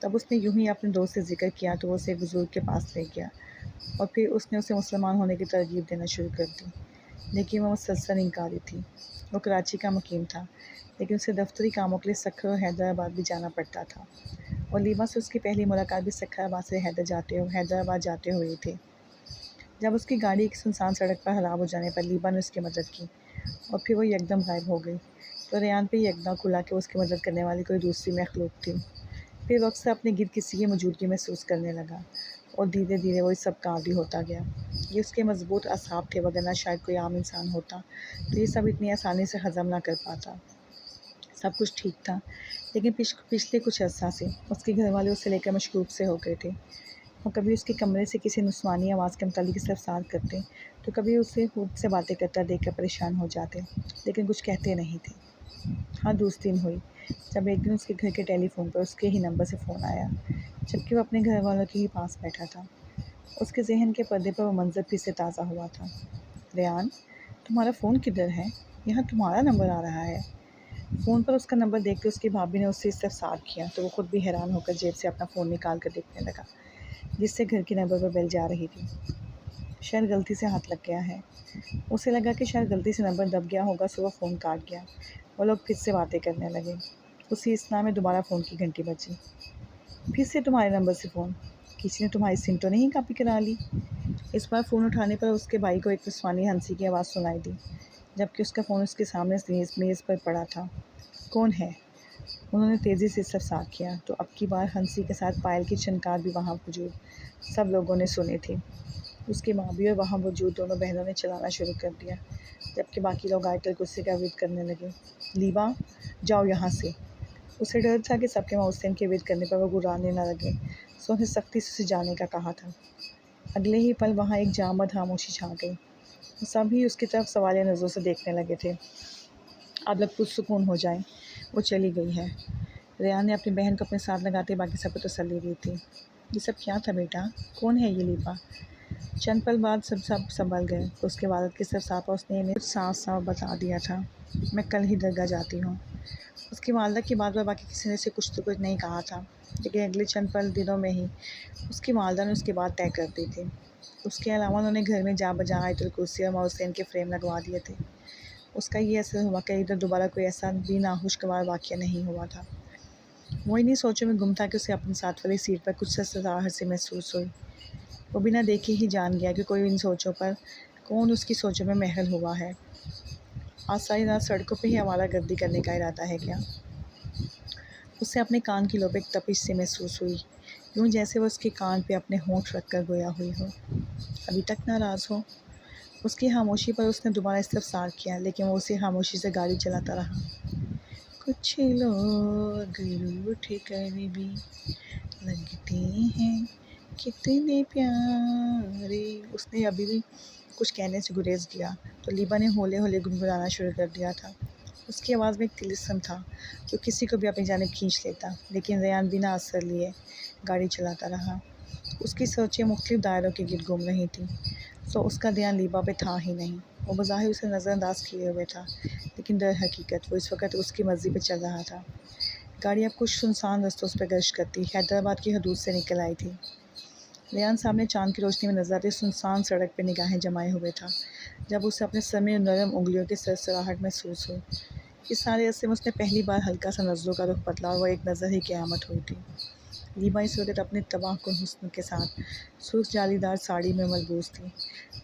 तब उसने यूं ही अपने दोस्त से जिक्र किया तो वो उसे एक बुज़ुर्ग के पास ले गया और फिर उसने उसे मुसलमान होने की तरगीब देना शुरू कर दी, लेकिन वह मुसलसल इनकारी थी। वो कराची का मुकीम था, लेकिन उसे दफ्तरी कामों के लिए सखर और हैदराबाद भी जाना पड़ता था, और लीबा से उसकी पहली मुलाकात भी सखराबाद से हैदराबाद जाते हुए थी। जब उसकी गाड़ी एक सुनसान सड़क पर खराब हो जाने पर लीबा ने उसकी मदद की और फिर वो एकदम गायब हो गई, तो रेयान पे यकदम खुला कि उसकी मदद करने वाली कोई दूसरी मखलूक थी। फिर वक्त से अपने गिर्द किसी की मौजूदगी महसूस करने लगा और धीरे धीरे वो इस सब का आदी होता गया। ये उसके मजबूत असाब थे, वगरना शायद कोई आम इंसान होता तो ये सब इतनी आसानी से हज़म ना कर पाता। सब कुछ ठीक था, लेकिन पिछले कुछ अर्सा से उसके घर वाले उससे लेकर मशकूक से हो गए थे। वो कभी उसके कमरे से किसी नुस्वानी आवाज़ के मुतालिक इस्तफसार करते, तो कभी उसे खुद से बातें करता देखकर परेशान हो जाते, लेकिन कुछ कहते नहीं थे। हाँ, दूसरी दिन हुई जब एक दिन उसके घर के टेलीफोन पर उसके ही नंबर से फ़ोन आया, जबकि वो अपने घर वालों के ही पास बैठा था। उसके जहन के पर्दे पर वो मंज़र फिर से ताज़ा हुआ था। रेयान, तुम्हारा फ़ोन किधर है? यहाँ तुम्हारा नंबर आ रहा है। फ़ोन पर उसका नंबर देख के उसकी भाभी ने उससे इस्तफसार किया, तो वो खुद भी हैरान होकर जेब से अपना फ़ोन निकाल कर देखने लगा, जिससे घर के नंबर पर बेल जा रही थी। शायद गलती से हाथ लग गया है। उसे लगा कि शायद गलती से नंबर दब गया होगा, सो वो फ़ोन काट गया। वो लोग फिर से बातें करने लगे। उसी इस्ना में दोबारा फ़ोन की घंटी बजी। फिर से तुम्हारे नंबर से फ़ोन। किसी ने तुम्हारी सिम तो नहीं कॉपी करा ली? इस बार फ़ोन उठाने पर उसके भाई को एक निस्वानी हंसी की आवाज़ सुनाई दी, जबकि उसका फ़ोन उसके सामने मेज़ पर पड़ा था। कौन है? उन्होंने तेज़ी से इस्तफसार किया, तो अब की बार हंसी के साथ पायल की छनकार भी वहाँ मौजूद सब लोगों ने सुनी थी। उसकी माँ भी और वहाँ मौजूद दोनों बहनों ने चलाना शुरू कर दिया, जबकि बाकी लोग आकर गुस्से का विरोध करने लगे। लीबा, जाओ यहाँ से। उसे डर था कि सबके मौसम के विरोध करने पर वो गुर्राने न लगे, सो उन्हें सख्ती से उसे जाने का कहा था। अगले ही पल वहाँ एक जामद खामोशी छा गई। सभी उसकी तरफ सवालिया नज़रों से देखने लगे थे। अब लग कुछ सुकून हो जाए, वो चली गई है। रेयान ने अपनी बहन को अपने साथ लगाते बाकी सबको तसल्ली दी थी। ये सब क्या था बेटा? कौन है ये लीबा? चंद पल बाद सब संभल गए। उसके वालिद की तरफ साफा उसने इन्हें कुछ साफ साफ बता दिया था। मैं कल ही दरगाह जाती हूँ। उसकी वालदा की बात पर बाकी किसी ने से कुछ तो कुछ नहीं कहा था, लेकिन अगले चंद पल दिनों में ही उसकी वालदा ने उसकी बात तय कर दी थी। उसके अलावा उन्होंने घर में जा बजा आयतुल कुर्सी और मौसेन के फ्रेम लगवा दिए थे। उसका ये असर हुआ कि इधर दोबारा कोई ऐसा भी नाखुशगवार वाक़या नहीं हुआ था। वो इन्हीं सोचों में गुम था कि उसे अपनी साथ वाली सीट पर कुछ सराहत से महसूस हुई। वो बिना देखे ही जान गया कि कोई इन सोचों पर कौन उसकी सोचों में महल हुआ है। आज सारी रात सड़कों पर ही आवारागर्दी करने का इरादा है क्या? उसे अपने कान की लोब एक तपिश से महसूस हुई, यूँ जैसे वो उसके कान पे अपने होंठ रख कर गोया हुई हो। अभी तक नाराज़ हो? उसकी खामोशी पर उसने दोबारा इस्तफसार किया, लेकिन वो उसी खामोशी से गाड़ी चलाता रहा। कुछ लोग रूठ कर भी लगते हैं कितने प्यारे। उसने अभी भी कुछ कहने से गुरेज किया, तो लीबा ने हौले हौले गुनगुनाना शुरू कर दिया था। उसकी आवाज़ में एक तिलिस्म था जो किसी को भी अपनी जानिब खींच लेता, लेकिन रेयान बिना असर लिए गाड़ी चलाता रहा। उसकी सोचें मुख्तलिफ दायरों के गिर्द घूम रही थी, तो उसका ध्यान लीबा पे था ही नहीं। वो बज़ाहिर उसे नज़रअंदाज किए हुए था, लेकिन दर हकीकत वो इस वक्त उसकी मर्ज़ी पे चल रहा था। गाड़ी अब कुछ सुनसान रस्तों पर गश्त करती हैदराबाद की हदूद से निकल आई थी। रेयान सामने चाँद की रोशनी में नजर आती सुनसान सड़क पर निगाहें जमाए हुए था, जब उसे अपने सर में नरम उंगलियों की सरसराहट महसूस हुई। इस सारे अरसे में उसने पहली बार हल्का सा नज़रों का रुख बदला और वह एक नज़र ही क़यामत हुई थी। लीबा इस वक्त अपने तबाहकुन हुस्न के साथ सुर्ख जालीदार साड़ी में मलबूस थी,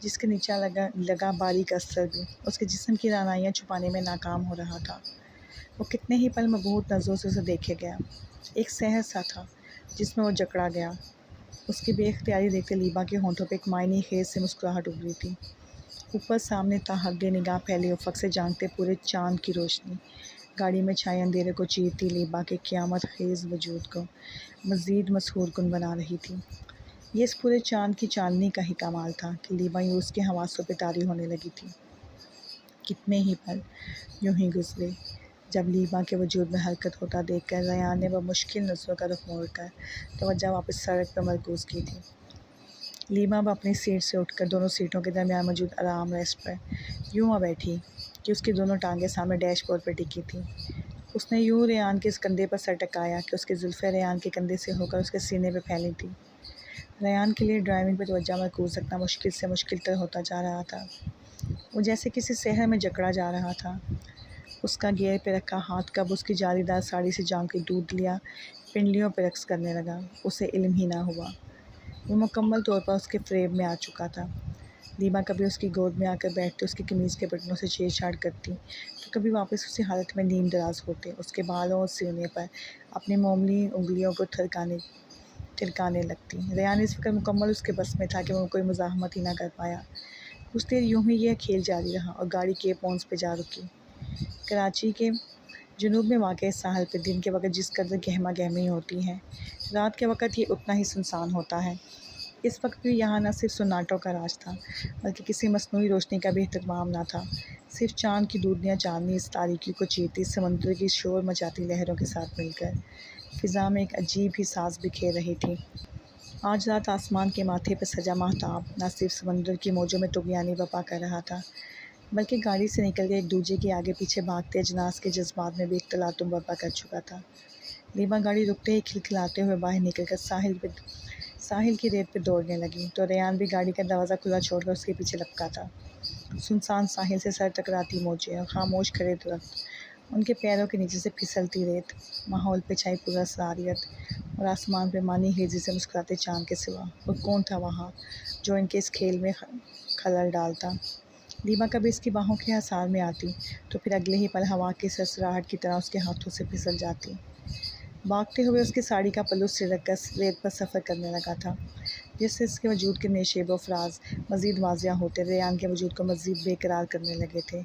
जिसके नीचे लगा बारीक अस्तर भी उसके जिस्म की रानाइयाँ छुपाने में नाकाम हो रहा था। वो कितने ही पल मबहूत नज़रों से उसे देखे गया। एक सहर सा था जिसमें वो जकड़ा गया। उसकी बेख्तियारी देखते लीबा के होंठों पे एक मायने खेज से मुस्कुराहट उभरी थी। ऊपर सामने ताहग्गे निगाह फैले उफ़क़ से झांकते पूरे चाँद की रोशनी गाड़ी में छाए अंधेरे को चीरती लीबा के क़यामत खेज़ वजूद को मज़ीद मसहूर कुन बना रही थी। ये इस पूरे चाँद की चांदनी का ही कमाल था कि लीबा यूँ उसके हवासों पे तारी होने लगी थी। कितने ही पल यूँ ही गुजरे जब लीबा के वजूद में हरकत होता देखकर रेयान ने वह मुश्किल नज़रों का रुख मोड़कर तवज्जो वापस सड़क पर मरकूज़ की थी। लीबा अब अपनी सीट से उठकर दोनों सीटों के दरमियान मौजूद आराम रेस्ट पर यूँ आ बैठी कि उसकी दोनों टांगें सामने डैशबोर्ड पर टिकी थी। उसने यूँ रेयान के इस कंधे पर सर टकाया कि उसकी जुल्फ़ें रेयान के कंधे से होकर उसके सीने पर फैली थी। रेयान के लिए ड्राइविंग पर तवज्जो मरकूज़ रखना मुश्किल से मुश्किल तर होता जा रहा था। वो जैसे किसी शहर में जकड़ा जा रहा था। उसका गियर पे रखा हाथ कब उसकी जालीदार साड़ी से जाम के दूध लिया पिंडलियों पर रक्स करने लगा, उसे इल्म ही ना हुआ। वो मुकम्मल तौर पर उसके फ्रेम में आ चुका था। लीबा कभी उसकी गोद में आकर बैठते, उसकी कमीज़ के बटनों से छेड़छाड़ करती, तो कभी वापस उसी हालत में नीम दराज होते, उसके बालों और सीने पर अपनी मोमली उंगलियों को थिरकाने लगती। रेयान इस वक्त मुकम्मल उसके बस में था कि वो कोई मुज़ाहमत ही ना कर पाया। कुछ देर यूं ही यह खेल जारी रहा और गाड़ी केप टाउन पे जा रुकी। कराची के जुनूब में वाक़ इस साहल पे दिन के वक्त जिस कदर गहमा गहमी होती है, रात के वक्त ये उतना ही सुनसान होता है। इस वक्त भी यहाँ न सिर्फ सन्नाटों का राज था, बल्कि किसी मसनूई रोशनी का भी एहतमाम न था। सिर्फ चाँद की दूधियाँ चाँदनी इस तारीकी को चीरती, समुद्र की शोर मचाती लहरों के साथ मिलकर फ़िज़ा में एक अजीब ही सांस बिखेर रही थी। आज रात आसमान के माथे पर सजा माहताब न सिर्फ समंदर की मौजों में तुग़यानी बर्पा कर रहा था, बल्कि गाड़ी से निकल के एक दूजे के आगे पीछे भागते अजनास के जज्बात में भी एक तलातुम बर्पा कर चुका था। लीबा गाड़ी रुकते ही खिलखिलाते हुए बाहर निकलकर साहिल की रेत पे दौड़ने लगी, तो रेयान भी गाड़ी का दरवाज़ा खुला छोड़कर उसके पीछे लपका था। सुनसान साहिल से सर टकराती मौजें और खामोश खड़े दरख्त, उनके पैरों के नीचे से फिसलती रेत, माहौल पे छाई पुरअसरारियत और आसमान पे मानी हेजी से मुस्कुराते चाँद के सिवा और कौन था वहाँ जो इनके इस खेल में खलल डालता। लीबा कभी इसकी बाहों के हसार में आती, तो फिर अगले ही पल हवा की सरसराहट की तरह उसके हाथों से फिसल जाती। भागते हुए उसकी साड़ी का पल्लू सिरक कर रेत पर सफ़र करने लगा था, जिससे इसके वजूद के नशेब व फराज मज़ीद वाज़िया होते रेयान के वजूद को मज़ीद बेकरार करने लगे थे।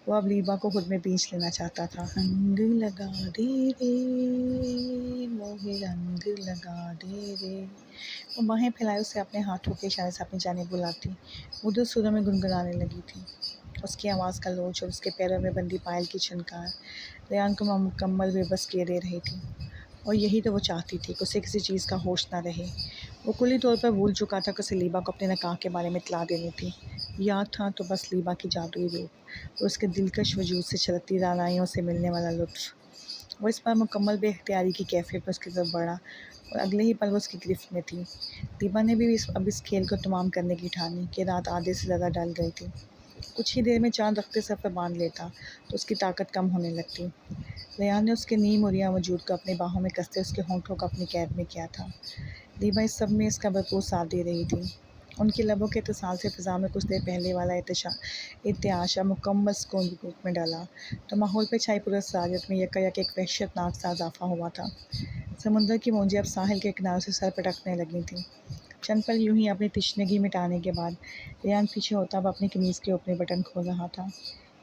वो अब लीबा को खुद में पींच लेना चाहता था। रंग लगा दे रे, मोहे रंग लगा दे रे। वो बाहें फैलाए उसे अपने हाथों के इशारे से अपनी जानिब बुलाती, उधर सुरों में गुनगुनाने लगी थी। उसकी आवाज़ का लोच और उसके पैरों में बंदी पायल की छनकार रेयान को मुकम्मल बेबस किए दे रही थी। और यही तो वो चाहती थी कि उसे किसी चीज़ का होश ना रहे। वो कुल्ली तौर पर भूल चुका था कि उसे लीबा को अपने निकाह के बारे में इत्तला देनी थी। याद था तो बस लीबा की जादुई रूप और उसके दिलकश वजूद से छलकती रानाइयों से मिलने वाला लुत्फ़। वो इस बार मुकम्मल बेख्तियारी की कैफियत में उसकी तरफ बढ़ा और अगले ही पल वो उसकी गिरफ्त में थी। लीबा ने भी अब इस खेल को तमाम करने की ठानी कि रात आधे से ज़्यादा ढल गई थी। कुछ ही देर में चाँद रखते सर पर बांध लेता तो उसकी ताकत कम होने लगती। रेयान ने उसके नीम और वजूद को अपनी बाहों में कसते उसके होंठों को अपनी कैद में किया था। लीबा इस सब में इसका भरपूर साथ दे रही थी। उनके लबों के इत्तिसाल से फ़िज़ा में कुछ देर पहले वाला इत्याशा मुकम्मल सुकून में डाला, तो माहौल पर छाई पुरअसरारियत में यकायक एक वहशतनाक सा इज़ाफ़ा हुआ था। समुद्र की मौजें अब साहिल के किनारों से सर पटकने लगी थीं। चंद पल यूं ही अपनी तशनगी मिटाने के बाद रेयान पीछे होता हुआ अपनी कमीज़ के ऊपरी बटन खोल रहा था।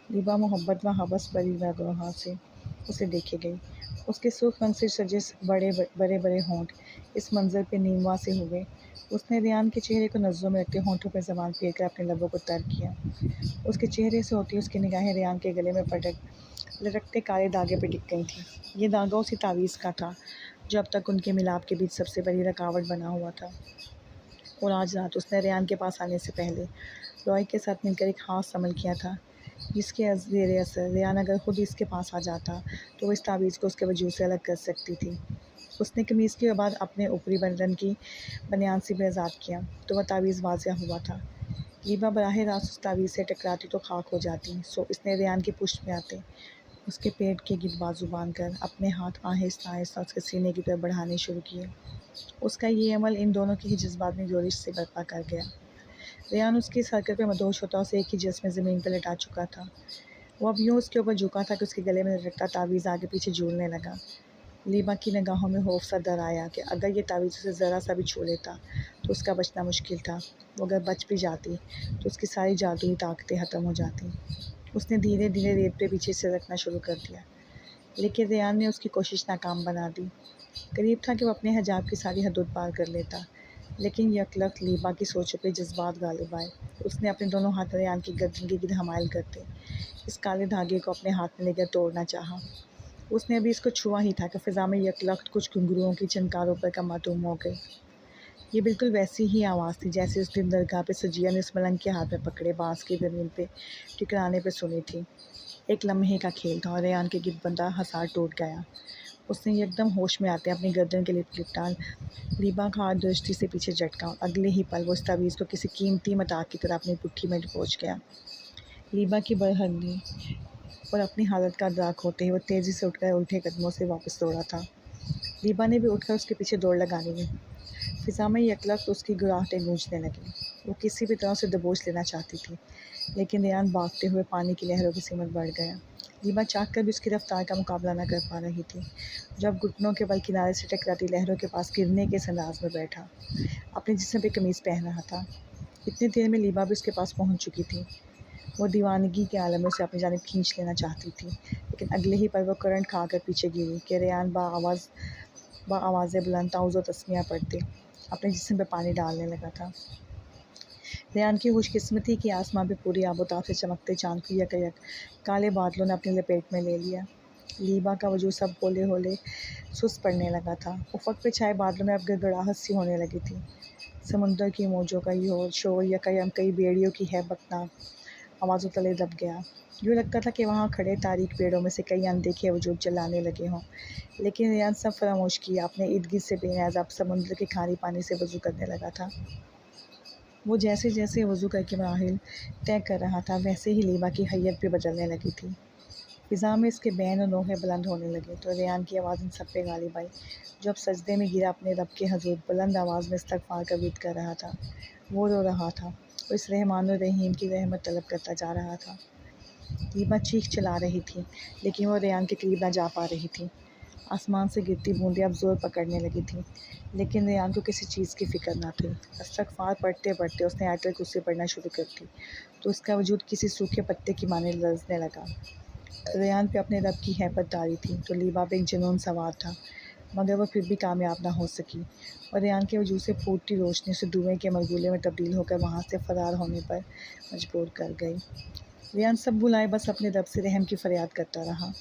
लीबा मोहब्बत व हवस भरी निगाहों से उसे देखे गई। उसके सुर्ख रंग से सजे बड़े बड़े होंठ इस मंज़र पे नीमवा से हुए। उसने रेयान के चेहरे को नज़रों में रखते होंठों पर ज़बान फेर कर अपने लबों को तर किया। उसके चेहरे से होती उसकी निगाहें रेयान के गले में लटकते काले धागे पे टिक गई थी। ये धागा उसी तावीज़ का था जो अब तक उनके मिलाप के बीच सबसे बड़ी रुकावट बना हुआ था। और आज रात उसने रेयान के पास आने से पहले रॉय के साथ मिलकर एक ख़ास अमल किया था, जिसके ज़ेरे असर रेयान अगर ख़ुद इसके पास आ जाता तो वो इस तावीज़ को उसके वजूद से अलग कर सकती थी। उसने कमीज़ के बाद अपने ऊपरी बदन की बनियान से भी आज़ाद किया तो वह तावीज़ वाज़िया हुआ था। लीबा बराह रास्त उस तावीज़ से टकराती तो खाक हो जाती, सो इसने रेयान की पुष्ट में आते उसके पेट के गिर्द बाजू बांध कर अपने हाथ आहिस्ता आहिस्ता उसके सीने की तरफ बढ़ाने शुरू किए। उसका ये अमल इन दोनों के ही जज्बात में जोरिश से बर्पा कर गया। रेयान उसकी इस हरकत पे मदहोश होता उसे एक ही जिस्म में ज़मीन पर लेटा चुका था। वो अब यूँ उसके ऊपर झुका था कि उसके गले में लटकता तावीज़ आगे पीछे झूलने लगा। लीबा की निगाहों में खौफ सा डर आया कि अगर ये तावीज़ उसे ज़रा सा भी छू लेता तो उसका बचना मुश्किल था। वो अगर बच भी जाती तो उसकी सारी जादुई ताकतें ख़त्म हो जाती। उसने धीरे धीरे रेत पे पीछे से रखना शुरू कर दिया, लेकिन रेयान ने उसकी कोशिश नाकाम बना दी। करीब था कि वो अपने हिजाब की सारी हदूद पार कर लेता, लेकिन यकलख्त लीबा की सोचों पे जज्बात गालिब आए। उसने अपने दोनों हाथ रेयान की गर्दन के गिर्द हमायल करते इस काले धागे को अपने हाथ में लेकर तोड़ना चाहा। उसने अभी इसको छुआ ही था कि फ़िज़ा में यकलख्त कुछ घुंघरुओं की चनकारों पर का मातूम हो गई। ये बिल्कुल वैसी ही आवाज़ थी जैसे उस दिन दरगाह पे सजिया ने उस मलंग के हाथ में पकड़े बाँस की ज़मीन पे टिकराने पे सुनी थी। एक लम्हे का खेल था और रेयान के गिर्द बंदा हसार टूट गया। उसने एकदम होश में आते अपनी गर्दन के लिपटा लीबा का हाथ दृष्टि से पीछे झटका और अगले ही पल वो इस तावीज़ को किसी कीमती मता की तरह अपनी पुट्ठी में पहुँच गया। लीबा की बरहनी और अपनी हालत का अदराक होते ही वो तेज़ी से उठकर उल्टे कदमों से वापस दौड़ा था। लीबा ने भी उठकर उसके पीछे दौड़ लगानी है। फ़िज़ा में यकलख्त उसकी गुराहटें गूंजने लगीं। वो किसी भी तरह उसे दबोच लेना चाहती थी, लेकिन रेयान भागते हुए पानी की लहरों की सिमत बढ़ गया। लीबा चाह कर भी उसकी रफ्तार का मुकाबला न कर पा रही थी। जब घुटनों के बल किनारे से टकराती लहरों के पास गिरने के इस अंदाज में बैठा, अपने जिस्म पे कमीज़ पहन रहा था। इतनी देर में लीबा भी उसके पास पहुंच चुकी थी। वो दीवानगी के आलम में उसे अपनी जानिब खींच लेना चाहती थी, लेकिन अगले ही पल वो करंट खाकर पीछे गिरी कि रेयान आवाज़ें बुलंद ताउज़ तस्मियाँ पढ़ते अपने जिस्म पे पानी डालने लगा था। रेयान की खुशकिस्मती कि आसमां पे पूरी आबोताब से चमकते चांद को यकयक काले बादलों ने अपनी लपेट में ले लिया। लीबा का वजूद सब होले होले सुस्त पड़ने लगा था। उफ़क़ पे छाए बादलों में अब गड़गड़ाहट सी होने लगी थी। समुंदर की मौजों का ये शोर यकयम कई बेड़ियों की हैबतनाक आवाज़ों तले दब गया। यूँ लगता था कि वहाँ खड़े तारीक पेड़ों में से कई अनदेखे वजूद चिल्लाने लगे हों, लेकिन रेयान सब फरामोश किया अपने इर्द गिर्द से बेनियाज़ अब समुद्र के खारे पानी से वज़ू करने लगा था। वो जैसे जैसे वज़ू करके मराहिल तय कर रहा था, वैसे ही लीबा की हैयत भी बदलने लगी थी। फ़िज़ा में इसके बैन और नोहे बुलंद होने लगे तो रेयान की आवाज़ इन सब पे गालिब आई, जो अब सजदे में गिरा अपने रब के हज़ूर बुलंद आवाज़ में इस्तग़फ़ार का विद कर रहा था। वो रो रहा था और इस रहमान और रहीम की रहमत तलब करता जा रहा था। लीबा चीख चला रही थी, लेकिन वो रेयान के करीब ना जा पा रही थी। आसमान से गिरती बूंदें अब ज़ोर पकड़ने लगी थीं, लेकिन रेयान को किसी चीज़ की फ़िक्र न थी। इस्तग़फ़ार पढ़ते पढ़ते उसने आयतुल कुर्सी पढ़ना शुरू कर दी, तो उसका वजूद किसी सूखे पत्ते की मानिंद लरज़ने लगा। रेयान पे अपने रब की हैबत तारी थी, तो लीबा पे एक जुनून सवार था, मगर वह फिर भी कामयाब ना हो सकी और रेयान के वजूद से फूटती रोशनी उसे धुएँ के मलगुले में तब्दील होकर वहाँ से फ़रार होने पर मजबूर कर गई। रेयान सब भुलाए बस अपने रब से रहम की फ़रियाद करता रहा।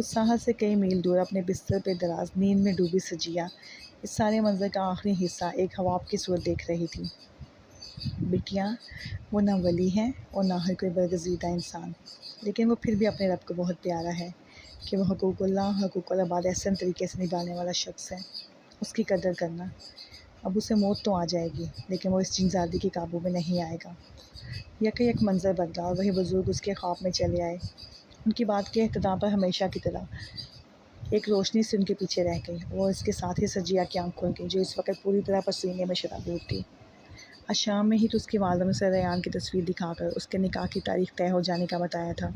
उस साहल से कई मील दूर अपने बिस्तर पे दराज नींद में डूबी सजिया इस सारे मंज़र का आखिरी हिस्सा एक ख्वाब की सूरत देख रही थी। बिटिया, वो ना वली है और ना ही कोई बरगज़ीदा इंसान, लेकिन वो फिर भी अपने रब को बहुत प्यारा है कि वो हकूक़ुल्लाह हकूक़ुल इबाद एहसन तरीके से निभाने वाला शख्स है। उसकी कदर करना। अब उसे मौत तो आ जाएगी, लेकिन वो इस जिनज़ादी के काबू में नहीं आएगा। यकयक मंज़र बदला और वही बुज़ुर्ग उसके ख्वाब में चले आए। उनकी बात के इख्तिताम पर हमेशा की तरह एक रोशनी से उनके पीछे रह गई। वो इसके साथ ही सजिया की आँख खुल गई, जो इस वक्त पूरी तरह पसीने में शराबूर थी। आज शाम में ही तो उसकी वालिदा ने उसे रेयान की तस्वीर दिखाकर उसके निकाह की तारीख तय हो जाने का बताया था,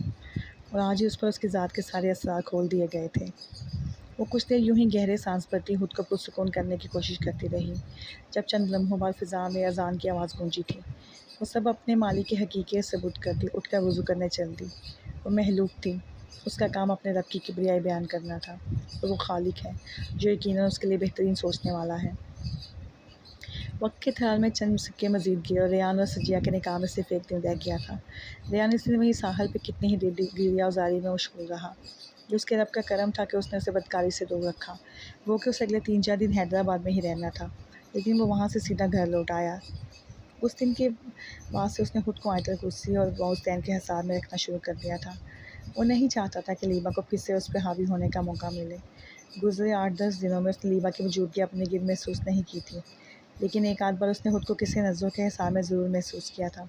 और आज ही उस पर उसकी ज़ात के सारे असरार खोल दिए गए थे। वो कुछ देर यूं ही गहरे सांस भरती खुद को पुरसुकून करने की कोशिश करती रही, जब चंद लम्हों बाद फ़िज़ा में अज़ान की आवाज़ गूंजी थी। वो सब अपने मालिक की हकीकियत सबूत कर दी, उठकर वज़ू करने चल दी। वो महलूक थी, उसका काम अपने रब की किबरियाई बयान करना था, और वो खालिक है जो यकीनन उसके लिए बेहतरीन सोचने वाला है। वक्त के ख्याल में चंद सिक्के मज़ीद गिरे और रेयान और सजिया के निकाह में सिर्फ एक दिन रह गया था। रेयान इस दिन वही साहल पे कितनी ही देर गिरियाज़ारी में मशगूल रहा। जो उसके रब का करम था कि उसने उसे बदकारी से दूर रखा, वो कि उसे अगले 3-4 दिन हैदराबाद में ही रहना था, लेकिन वो वहाँ से सीधा घर लौट आया। उस दिन के बाद से उसने खुद को आयतुल कुर्सी और गौसदैन के हिसार में रखना शुरू कर दिया था। वो नहीं चाहता था कि लीबा को फिर से उस पर हावी होने का मौका मिले। गुज़रे 8-10 दिनों में उसने लीबा की मौजूदगी अपने गिर्द महसूस नहीं की थी, लेकिन एक आध बार उसने खुद को किसी नज़रों के हिसार में ज़रूर महसूस किया था।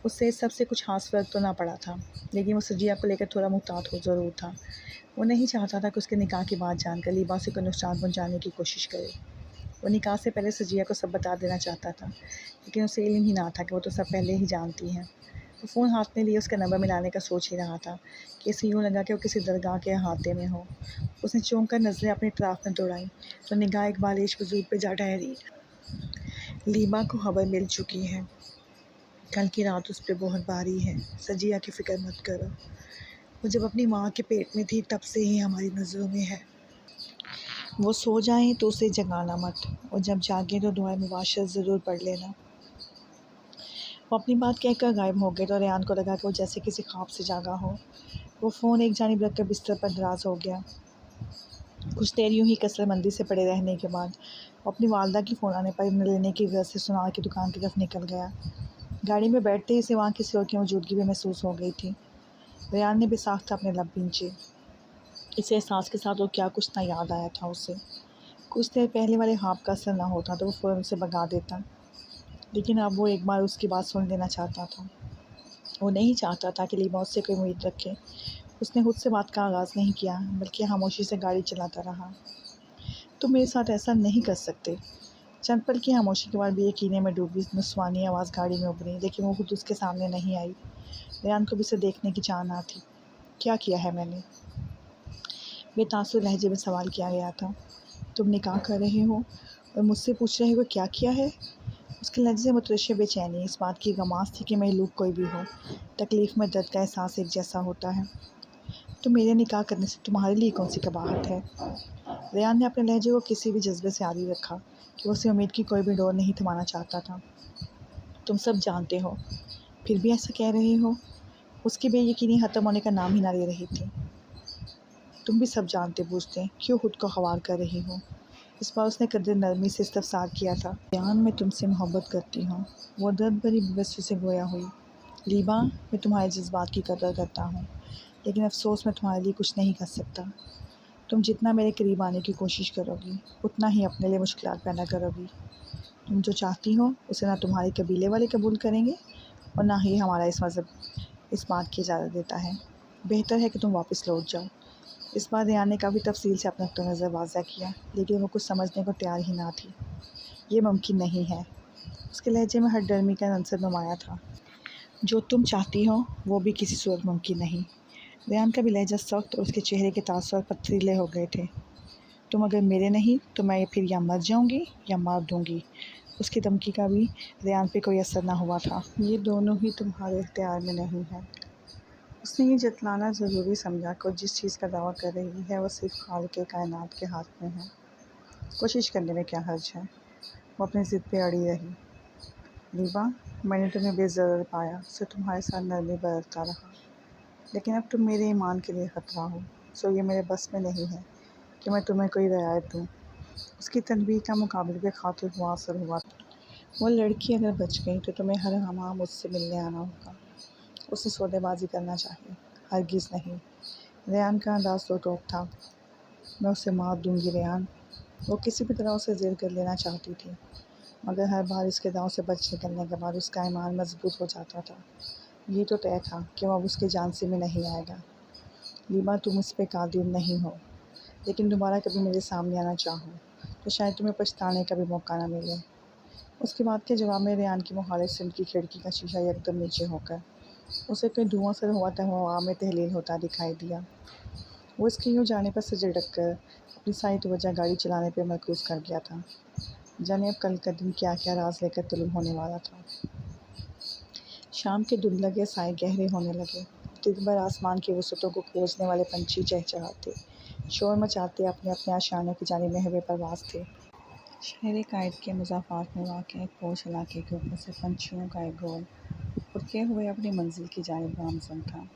उससे इस सब से कुछ ख़ास फ़र्क तो ना पड़ा था, लेकिन वो सजिया को लेकर थोड़ा मुहतात हो ज़रूर था। वो नहीं चाहता था कि उसके निकाह की बात जानकर लीबा से कोई नुकसान पहुँचाने की कोशिश करे। वो निकाह से पहले सजिया को सब बता देना चाहता था, लेकिन उसे इल्म ही ना था कि वो तो सब पहले ही जानती हैं। वो फ़ोन हाथ में लिए उसका नंबर मिलाने का सोच ही रहा था कि इसे यूँ लगा कि वो किसी दरगाह के अहाते में हो। उसने चौंक कर नज़रें अपने अतराफ़ में दौड़ाईं, तो निगाह एक बालिश बुज़ुर्ग पे जा ठहरी। लीबा को खबर मिल चुकी है। कल की रात उस पर बहुत भारी है। सजिया की फ़िक्र मत करो। वो जब अपनी माँ के पेट में थी तब से ही हमारी नज़रों में है। वो सो जाएं तो उसे जगाना मत, और जब जागे तो दुआए मुबाशरत ज़रूर पढ़ लेना। वो अपनी बात कहकर गायब हो गए तो रेयान को लगा कि वो जैसे किसी ख्वाब से जागा हो। वो फ़ोन एक जानिब रख कर बिस्तर पर दराज हो गया। कुछ देर यूँ ही कसरतमंदी से पड़े रहने के बाद वो अपनी वालिदा की फ़ोन आने पर लेने की वजह से सुनार की दुकान की तरफ निकल गया। गाड़ी में बैठते ही से वहाँ किसी और की मौजूदगी भी महसूस हो गई थी। रेयान ने बेसाख्ता अपने लब भींचे। इस एहसास के साथ वो क्या कुछ ना याद आया था उसे। कुछ देर पहले वाले ख्वाब का असर ना होता तो वो फ़ौरन उसे भगा देता, लेकिन अब वो एक बार उसकी बात सुन लेना चाहता था। वो नहीं चाहता था कि लीबा उससे कोई उम्मीद रखे। उसने खुद से बात का आगाज़ नहीं किया, बल्कि खामोशी से गाड़ी चलाता रहा। तुम मेरे साथ ऐसा नहीं कर सकते। चंद पल की खामोशी के बाद भी यकीने में डूबी नुस्वानी आवाज़ गाड़ी में उभरी, लेकिन वो खुद उसके सामने नहीं आई। रेहान को भी उसे देखने की चाह ना थी। क्या किया है मैंने? बेतासुर लहजे में सवाल किया गया था। तुम निकाह कर रहे हो और मुझसे पूछ रहे हो क्या किया है? उसके लहजे से मुतरश्शि बेचैनी, इस बात की गमास थी कि महलूक कोई भी हो, तकलीफ़ में दर्द का एहसास एक जैसा होता है। तो मेरे निकाह करने से तुम्हारे लिए कौन सी कबाहत है? रेहान ने अपने लहजे को किसी भी जज्बे से आरी रखा कि उसे उम्मीद की कोई भी डोर नहीं थमाना चाहता था। तुम सब जानते हो, फिर भी ऐसा कह रहे हो? उसकी बेयकीनी ख़त्म होने का नाम ही ना ले रही थी। तुम भी सब जानते बूझते क्यों खुद को ख़वार कर रही हो? इस बार उसने कदर नरमी से इस्तफसार किया था। रेहान, मैं तुमसे मोहब्बत करती हूँ। वो दर्द भरी बेबसी से गोया हुई। लीबा, मैं तुम्हारे जज्बात की कदर करता हूँ, लेकिन अफसोस मैं तुम्हारे लिए कुछ नहीं कर सकता। तुम जितना मेरे करीब आने की कोशिश करोगी, उतना ही अपने लिए मुश्किलात पैदा करोगी। तुम जो चाहती हो उसे ना तुम्हारे कबीले वाले कबूल करेंगे और ना ही हमारा इस मज़हब इस बात की इजाज़त देता है। बेहतर है कि तुम वापस लौट जाओ। इस बार रेहान ने काफ़ी तफसील से अपना नुक्ता नज़र वाज़ा किया, लेकिन वो कुछ समझने को तैयार ही ना थी। ये मुमकिन नहीं है। उसके लहजे में हर डरमी का अंसर नुमाया था। जो तुम चाहती हो वो भी किसी सूरत मुमकिन नहीं। रेहान का भी लहजा सख्त और उसके चेहरे के तासुर पथरीले हो गए थे। तुम अगर मेरे नहीं तो मैं फिर या मर जाऊंगी या मार दूंगी। उसकी धमकी का भी रेहान पे कोई असर ना हुआ था। ये दोनों ही तुम्हारे इख्तियार में नहीं है। उसने ये जतलाना ज़रूरी समझा कि जिस चीज़ का दावा कर रही है वो सिर्फ खालिक़े कायनात के हाथ में है। कोशिश करने में क्या हर्ज है? वो अपनी ज़िद पे अड़ी रही। लीबा, मैंने तुम्हें बेज़र पाया, सो तुम्हारे साथ नरमी बरतता रहा, लेकिन अब तुम मेरे ईमान के लिए ख़तरा हो, सो ये मेरे बस में नहीं है कि मैं तुम्हें कोई रियायत दूँ। उसकी तनबीह का मुकाबले पे खातिर हुआ असर हुआ। वो लड़की अगर बच गई तो तुम्हें हर हमा मुझसे मिलने आना होगा। उसे सौदेबाजी करना चाहिए, हरगिज़ नहीं। रेहान का अंदाज़ तो टोक था। मैं उसे मार दूंगी रेहान। वो किसी भी तरह उसे ज़ेर कर लेना चाहती थी, मगर हर बार इसके दांव से बच निकलने के बाद उसका ईमान मजबूत हो जाता था। ये तो तय था कि वो अब उसके जान से में नहीं आएगा। लीबा, तुम उस पर कादिर नहीं हो, लेकिन दोबारा कभी मेरे सामने आना चाहो तो शायद तुम्हें पछताने का भी मौका ना मिले। उसकी बात के जवाब में रेहान की मुखालिफ सिम की खिड़की का शीशा एकदम नीचे होकर उसे कोई धुआं सर हुआ हवा में तहलील होता दिखाई दिया। वो इसके यूँ जाने पर से झटक कर अपनी सारी तवज्जो गाड़ी चलाने पर मरकूज़ कर गया था। जाने अब कल का दिन क्या क्या राज लेकर तुलूम होने वाला था। शाम के धुंधलगे साए गहरे होने लगे। दिन भर आसमान की वसतों को खोजने वाले पंछी चहचहाते, शोर मचाते अपने अपने आशियानों की जानिब महवे परवाज़ थे। शहर कायद के मुज़ाफ़ात में वाक़ एक पोश इलाके के ऊपर से पंछियों का एक गोल उड़ते हुए अपनी मंजिल की जानिब गामज़न था।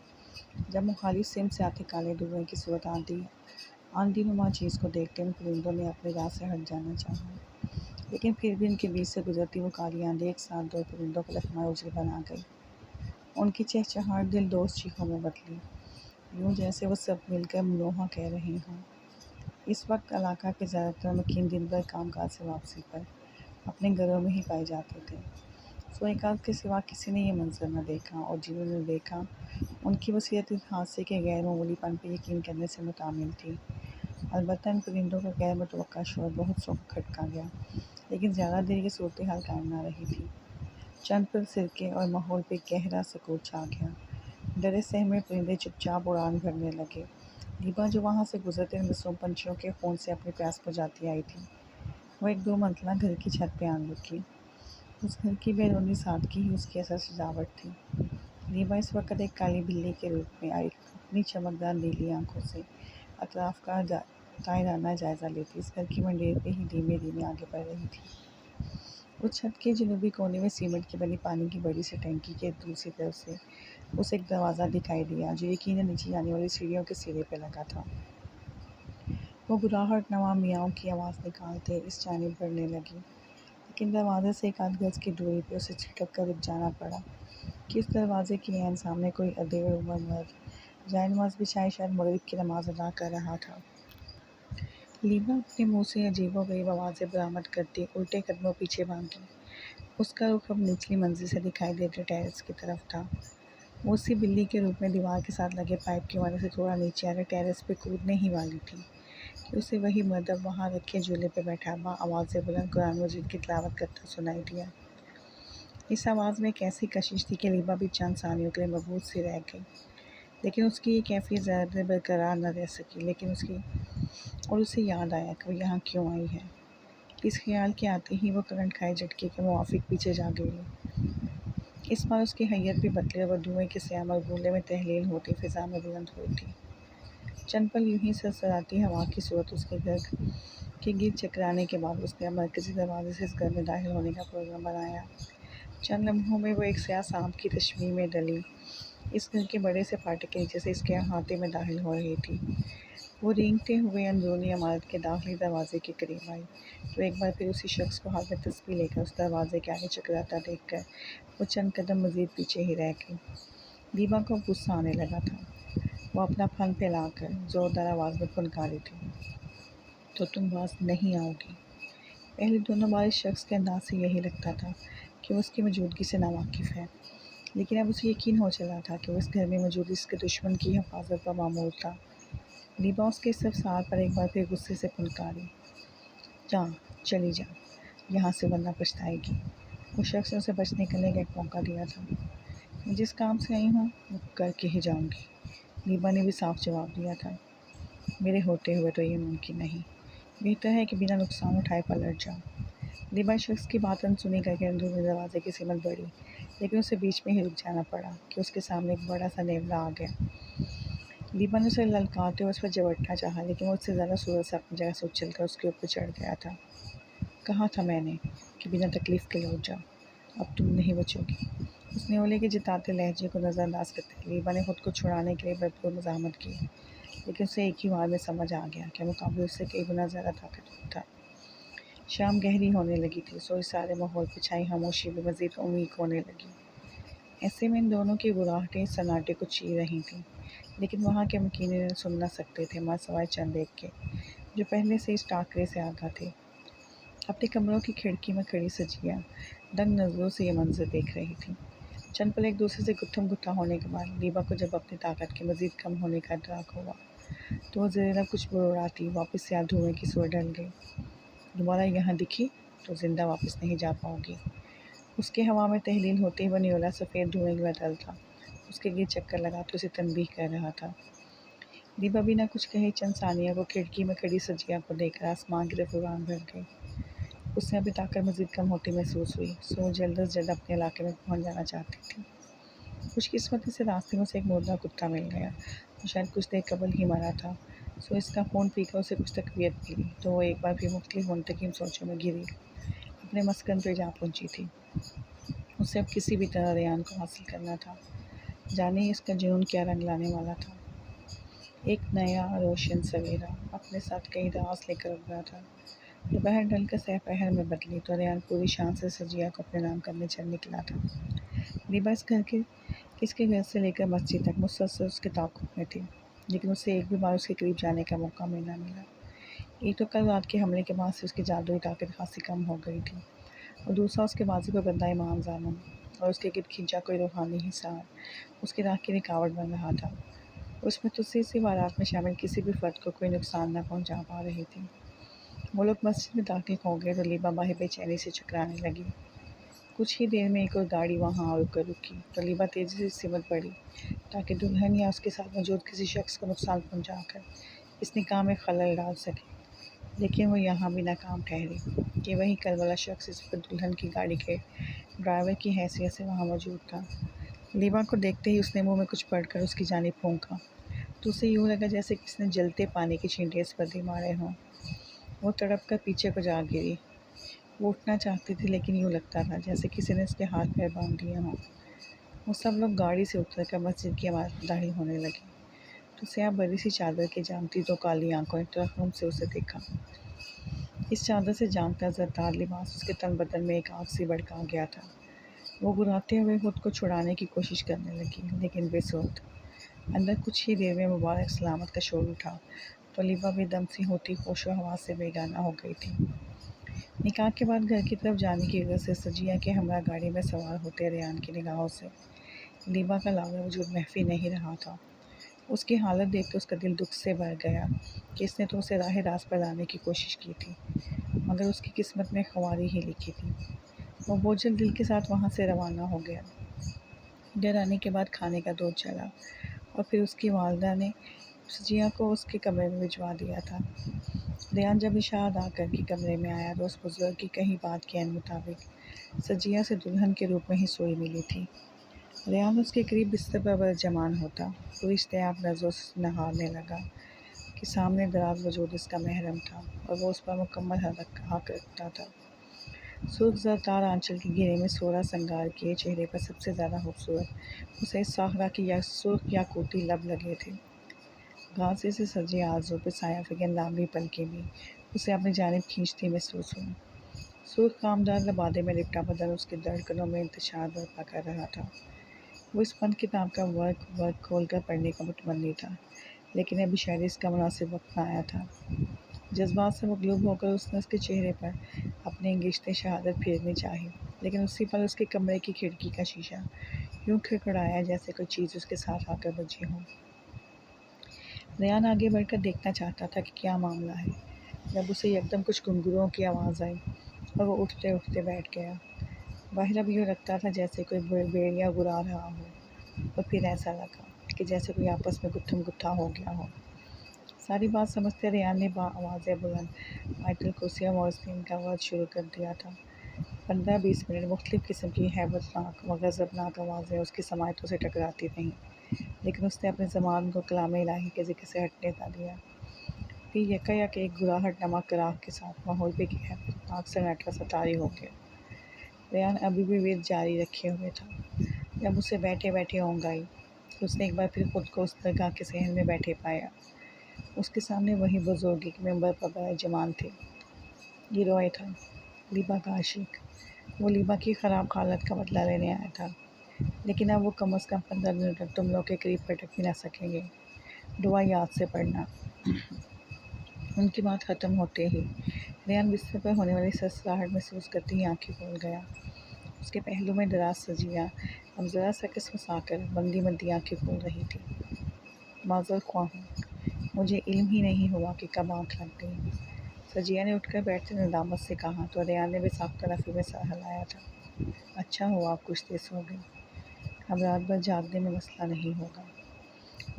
जब मुखालिफ सिमत से आते काले धुएँ की सूरत आंधी नुमा चीज़ को देखते उन परिंदों ने अपनी राह से हट जाना चाहा, लेकिन फिर भी उनके बीच से गुजरती वो काली आंधी एक साथ दो परिंदों को लखमा उजल बना गई। उनकी चहचहाहट दिल दोस्त चीखों में बदली, यूँ जैसे वो सब मिलकर मलोहा कह रहे हों। इस वक्त इलाका के ज़्यादातर मकीन दिन भर कामकाज से वापसी पर अपने घरों में ही पाए जाते थे। सोएकात के सिवा किसी ने ये मंजर न देखा, और जिन्होंने देखा उनकी वसीयत इस हादसे के गैर मामूलीपन पर यकीन करने से मुतामिल थी। अलबत्ता इन परिंदों का गैर मुतवक्का शोर बहुत सौ खटका गया, लेकिन ज़्यादा देर की सूरत हाल कायम न रही थी। चंद पल सिरके और माहौल पे गहरा सकूत छा गया। डरे सहमे परिंदे चुपचाप उड़ान भरने लगे। लीबा, जो वहाँ से गुजरते मासूम पंछियों के खून से अपनी प्यास बुझाती आई थी, वो एक दो मंजिला घर की छत पे आन रुकी। उस घर की बैरूनी सादगी ही उसकी असल सजावट थी। लीबा इस वक्त एक काली बिल्ली के रूप में आई अपनी चमकदार नीली आंखों से अतराफ का तायराना जायज़ा लेती इस घर की मंडेर पे ही धीमे धीमे आगे बढ़ रही थी। उस छत के जनूबी कोने में सीमेंट की बनी पानी की बड़ी सी टंकी के दूसरी तरफ से उसे एक दरवाज़ा दिखाई दिया, जो यकीनन नीचे जाने वाली सीढ़ियों के सिरे पे लगा था। वो गुराहट नवा मियाँव की आवाज़ निकालते इस जानिब बढ़ने लगी, लेकिन दरवाजे से एक आध गज की दूरी पे उसे छिटक कर रुक जाना पड़ा कि उस दरवाजे के ऐन सामने कोई अधेड़ उम्र मर्द जायनमाज़ बिछाए शायद मगरिब की नमाज़ अदा कर रहा था। लीबा अपने मुँह से अजीबोगरीब आवाज़ें बरामद करती उल्टे कदमों पीछे भागी। उसका रुख अब निचली मंजिल से दिखाई देते टेरेस की तरफ था। वो उसी बिल्ली के रूप में दीवार के साथ लगे पाइप की वजह से थोड़ा नीचे आकर टेरेस पे कूदने ही वाली थी कि उसे वही मर्द वहाँ रखे झूले पर बैठा आवाज़ से बुलंद कुरान मजीद की तिलावत करता सुनाई दिया। इस आवाज़ में एक ऐसी कशिश थी कि लीबा भी चंद सानियों के लिए मबहूत सी रह गई, लेकिन उसकी ये कैफियत ज़्यादा देर बरकरार न रह सकी। लेकिन उसे याद आया कि वो यहाँ क्यों आई है। इस ख्याल के आते ही वो करंट खाए झटके के मुवाफिक पीछे जा गई। इस बार उसकी हैयत भी बदली और वह धुएं के श्याम और गूंगे में तहलील होती फिजा में बुलंद हुई थी। चंद पल यूं ही सरसराती हवा की सूरत उसके घर के गिर चकराने के बाद उसने मरकजी दरवाजे से इस घर में दाखिल होने का प्रोग्राम बनाया। चंद लम्हों में वो एक स्याह सांप की तशबीह में डली इस घर के बड़े से फाटक के नीचे से इसके अहाते में दाखिल हो रही थी। वो रेंगते हुए अंदरूनी इमारत के दाखिली दरवाजे के करीब आई तो एक बार फिर उसी शख्स को हाथ में तस्बीह लेकर उस दरवाजे के आगे चकराता देखकर वो चंद कदम मज़ीद पीछे ही रह गई। दीवा को गुस्सा आने लगा था। वो अपना फन फैलाकर ज़ोरदार आवाज़ में फुनकारी थी, तो तुम बाज नहीं आओगी। पहले दोनों बार इस शख्स के अंदाज से यही लगता था कि वो उसकी मौजूदगी से नावाकिफ़ है, लेकिन अब उसे यकीन हो चला था कि वो इस घर में मौजूद इसके दुश्मन की हिफाजत का मामूल था। लीबा उसके इस रफ्तार पर एक बार फिर गुस्से से फुनकारी, जा चली जा यहाँ से, वरना पछताएगी। उस शख्स ने उसे बचने के लिए एक मौका दिया था। मैं जिस काम से आई हूँ वो करके ही जाऊँगी, लीबा ने भी साफ जवाब दिया था। मेरे होते हुए तो ये मुमकिन नहीं, बेहतर है कि बिना नुकसान उठाए पलट जाओ। लीबा शख्स की बात अनसुनी करके अंदरूनी दरवाजे की सिमत बढ़ी, लेकिन उसे बीच में ही रुक जाना पड़ा कि उसके सामने एक बड़ा सा नेवला आ गया। लीबा ने उसे ललकारते हुए उस पर झपटना चाहा, लेकिन वो उससे ज़्यादा सूरत से अपनी जगह से उछलकर उसके ऊपर चढ़ गया था। कहा था मैंने कि बिना तकलीफ़ के लौट जाओ, अब तुम नहीं बचोगी। उसने ओले के जिताते लहजे को नज़रअंदाज करते लीबा ने खुद को छुड़ाने के लिए भरपूर मज़ाहमत की, लेकिन उसे एक ही बार में समझ आ गया कि मुकाबले उससे कई गुना ज़्यादा ताकतवर था। शाम गहरी होने लगी थी, सो इस सारे माहौल पर छाई खामोशी भी मज़ीद उम्मीद होने लगी। ऐसे में इन दोनों की गुराहटें सन्नाटे को चीर रही थीं, लेकिन वहाँ के मकीन इन्हें सुन न सकते थे माँ सवाए चंद एक के, जो पहले से इस टाकरे से आगाह थे। अपने कमरों की खिड़की में खड़ी सजिया दंग नज़रों से ये मंजर देख रही थी। चंद पल एक दूसरे से गुत्थम गुत्था होने के बाद लीबा को जब अपनी ताकत के मज़ीद कम होने का इदराक हुआ तो वह ज़रा कुछ बुड़ाती वापस से धुएँ की सूरत ढल गई। दोबारा यहाँ दिखी तो जिंदा वापस नहीं जा पाओगी। उसके हवा में तहलील होते ही वह न्योला सफ़ेद धुएं का डल था, उसके गिर चक्कर लगा तो उसे तनबीह कर रहा था। दीपा बिना कुछ कहे चंद सानिया को खिड़की में खड़ी सजिया को देखकर आसमान की तरफ उड़ान भर गई। उसने अभी ताकत मज़ीद कम होती महसूस हुई, सो जल्द अज जल्द अपने इलाके में पहुंच जाना चाहती थी। खुशकिस्मती से रास्ते में उसे एक मुर्दा कुत्ता मिल गया, तो शायद कुछ देर कबल ही मरा था, सो इसका फ़ोन पीकर उसे कुछ तकवीत मिली, तो वो एक बार फिर मुख्तलिफ मुंतकिम सोचों में घिरी अपने मस्कन पर जा पहुँची थी। उसे अब किसी भी तरह रेयान को हासिल करना था, जाने इसका जुनून क्या रंग लाने वाला था। एक नया रोशन सवेरा अपने साथ कई रास लेकर उभरा था। दोपहर ढलकर सहपहर में बदली तो रेयान पूरी शान से सजिया को अपने नाम करने चल निकला था। दीबा इसके घर से लेकर मस्जिद तक मुसलसल उसके ताक़ुब में थी, लेकिन उसे एक भी बार उसके करीब जाने का मौका में ना मिला। एक तो कल रात के हमले के बाद से उसकी जादुई ताकत खासी कम हो गई थी, और दूसरा उसके बाजू पर बंदा इमाम ज़ामन और उसके गिर्द खींचा कोई रूहानी हिसार उसकी राह की रुकावट बन रहा था। उसमें तुस्सी वारात में शामिल किसी भी फ़र्द को कोई नुकसान न पहुँचा पा रही थी। वो लोग मस्जिद में दाखिल हो गए तो लीबा बाहर बेचैनी से चकराने लगी। कुछ ही देर में एक और गाड़ी वहाँ आकर रुकी तो लीबा तेज़ी से सिमट पड़ी ताकि दुल्हन या उसके साथ मौजूद किसी शख्स को नुकसान पहुँचाकर इस निकाह में खलल डाल सके, लेकिन वो यहाँ भी नाकाम ठहरी कि वही कल वाला शख्स इस पर दुल्हन की गाड़ी के ड्राइवर की हैसियत से वहाँ मौजूद था। लीबा को देखते ही उसने मुँह में कुछ पड़कर उसकी जानिब फूंका तो उसे यूँ लगा जैसे किसने जलते पानी की छींटे इस पर दे मारे हों। वो तड़प कर पीछे को जा गिरी। वो उठना चाहती थी, लेकिन यूँ लगता था जैसे किसी ने उसके हाथ पैर बांध दिए हों। वो सब लोग गाड़ी से उतर कर मस्जिद की इमारत में दाखिल होने लगे तो स्याह बड़ी सी चादर के जानती दो काली आंखों ने तरहम से उसे देखा। इस चादर से जानता ज़रदार लिबास उसके तन बदन में एक आग सी भड़का गया था। वो गुर्राते हुए खुद को छुड़ाने की कोशिश करने लगी, लेकिन बेसूरत। अंदर कुछ ही देर में मुबारक सलामत का शोर उठा तो लीबा बेदम सी होती होशो हवास से बेगाना हो गई थी। निकाह के बाद घर की तरफ जाने की वजह से सजिया के हमरा गाड़ी में सवार होते रेयान की निगाहों से लीबा का लावा वजूद महफी नहीं रहा था। उसकी हालत देख कर उसका दिल दुख से भर गया कि इसने तो उसे राह रास्त पर लाने की कोशिश की थी, मगर उसकी किस्मत में ख्वारी ही लिखी थी। वो बोझल दिल के साथ वहाँ से रवाना हो गया। घर आने के बाद खाने का दौर चला और फिर उसकी वालदा ने सजिया को उसके कमरे में भिजवा दिया था। रेहान जब इशा अदा करके कमरे में आया तो उस बुजुर्ग की कही बात के मुताबिक सजिया से दुल्हन के रूप में ही सोई मिली थी। रेहान उसके करीब बिस्तर पर जमान होता पूरी इश्तियाक नज़रों से नहारने लगा कि सामने दराज वजूद इसका महरम था और वो उस पर मुकम्मल हक रखता था। सुर्ख ज़रदार आंचल के घेरे में सोरा संगार किए चेहरे पर सबसे ज़्यादा खूबसूरत उसे साहरा की या सुर्ख याकूती लब लगे थे। घासे से सजे आज़ू पे साया फिगन लांबी पलकें भी उसे अपनी जानिब खींचती महसूस हुई। सुर्ख कामदार लबादे में लिपटा बदन उसके धड़कनों में इंतशार बर्पा कर रहा था। वो इस फन किताब का वर्क खोल कर पढ़ने का मुतमन्नी था, लेकिन अभी शायद इसका मुनासिब वक्त न आया था। जज्बात से मगलूब होकर उसने उसके चेहरे पर अपनी अंगिश्त शहादत फेरनी चाही, लेकिन उसी पल उसके कमरे की खिड़की का शीशा यूं खड़खड़ाया जैसे कोई चीज़ उसके साथ आकर बजी हो। रेहान आगे बढ़कर देखना चाहता था कि क्या मामला है, जब उसे एकदम कुछ गुनगुरों की आवाज़ आई और वो उठते उठते बैठ गया। बाहर अब यूँ लगता था जैसे कोई भेड़िया गुरा रहा हो, और फिर ऐसा लगा कि जैसे कोई आपस में गुत्थम गुत्था हो गया हो। सारी बात समझते रेहान ने आवाज़ बुलंद आयतुल कुर्सी और मोहसिन का वर्ड शुरू कर दिया था। 15-20 मिनट मुख्तलिफ़ किस्म की हैबतनाक व गज़बनाक आवाज़ें उसकी समायतों से टकराती रहीं, लेकिन उसने अपने ज़बान को कलाम इलाही के ज़िक्र से हटने ना दिया। फिर यकायक एक गुराहट नमा कराह के साथ माहौल पे हैबतनाक सन्नाटा सा तारी हो गया। रेहान अभी भी विर्द जारी रखे हुए था। जब उसे बैठे बैठे ऊँघ आई तो उसने एक बार फिर खुद को उस दरगाह के सहन में बैठे पाया। उसके सामने वही बुजुर्ग एक मेंबर पर बराजमान थे। ये रॉय था, लिबा का आशिक। वो लिबा की ख़राब हालत का बदला लेने आया था, लेकिन अब वो कम से कम 15 दिनों तक तुम लोग के करीब पटक भी ना सकेंगे। दुआ याद से पढ़ना। उनकी बात ख़त्म होते ही रेहान बिस्तर पर होने वाली ससराहट महसूस करते ही आंखें खोल गया। उसके पहलू में दराज सजिया अब ज़रा सा कसमसाकर मंदी मंदी आंखें खोल रही थी। माज़रत ख्वाह हूँ, मुझे इल्म ही नहीं हुआ कि कब आँख लग गई। सजिया ने उठकर बैठते नदामत से कहा तो रेहान ने भी साफ तलफ़ी में सर हिलाया था। अच्छा हुआ आप कुछ देर सो गई, अब रात भर जागने में मसला नहीं होगा।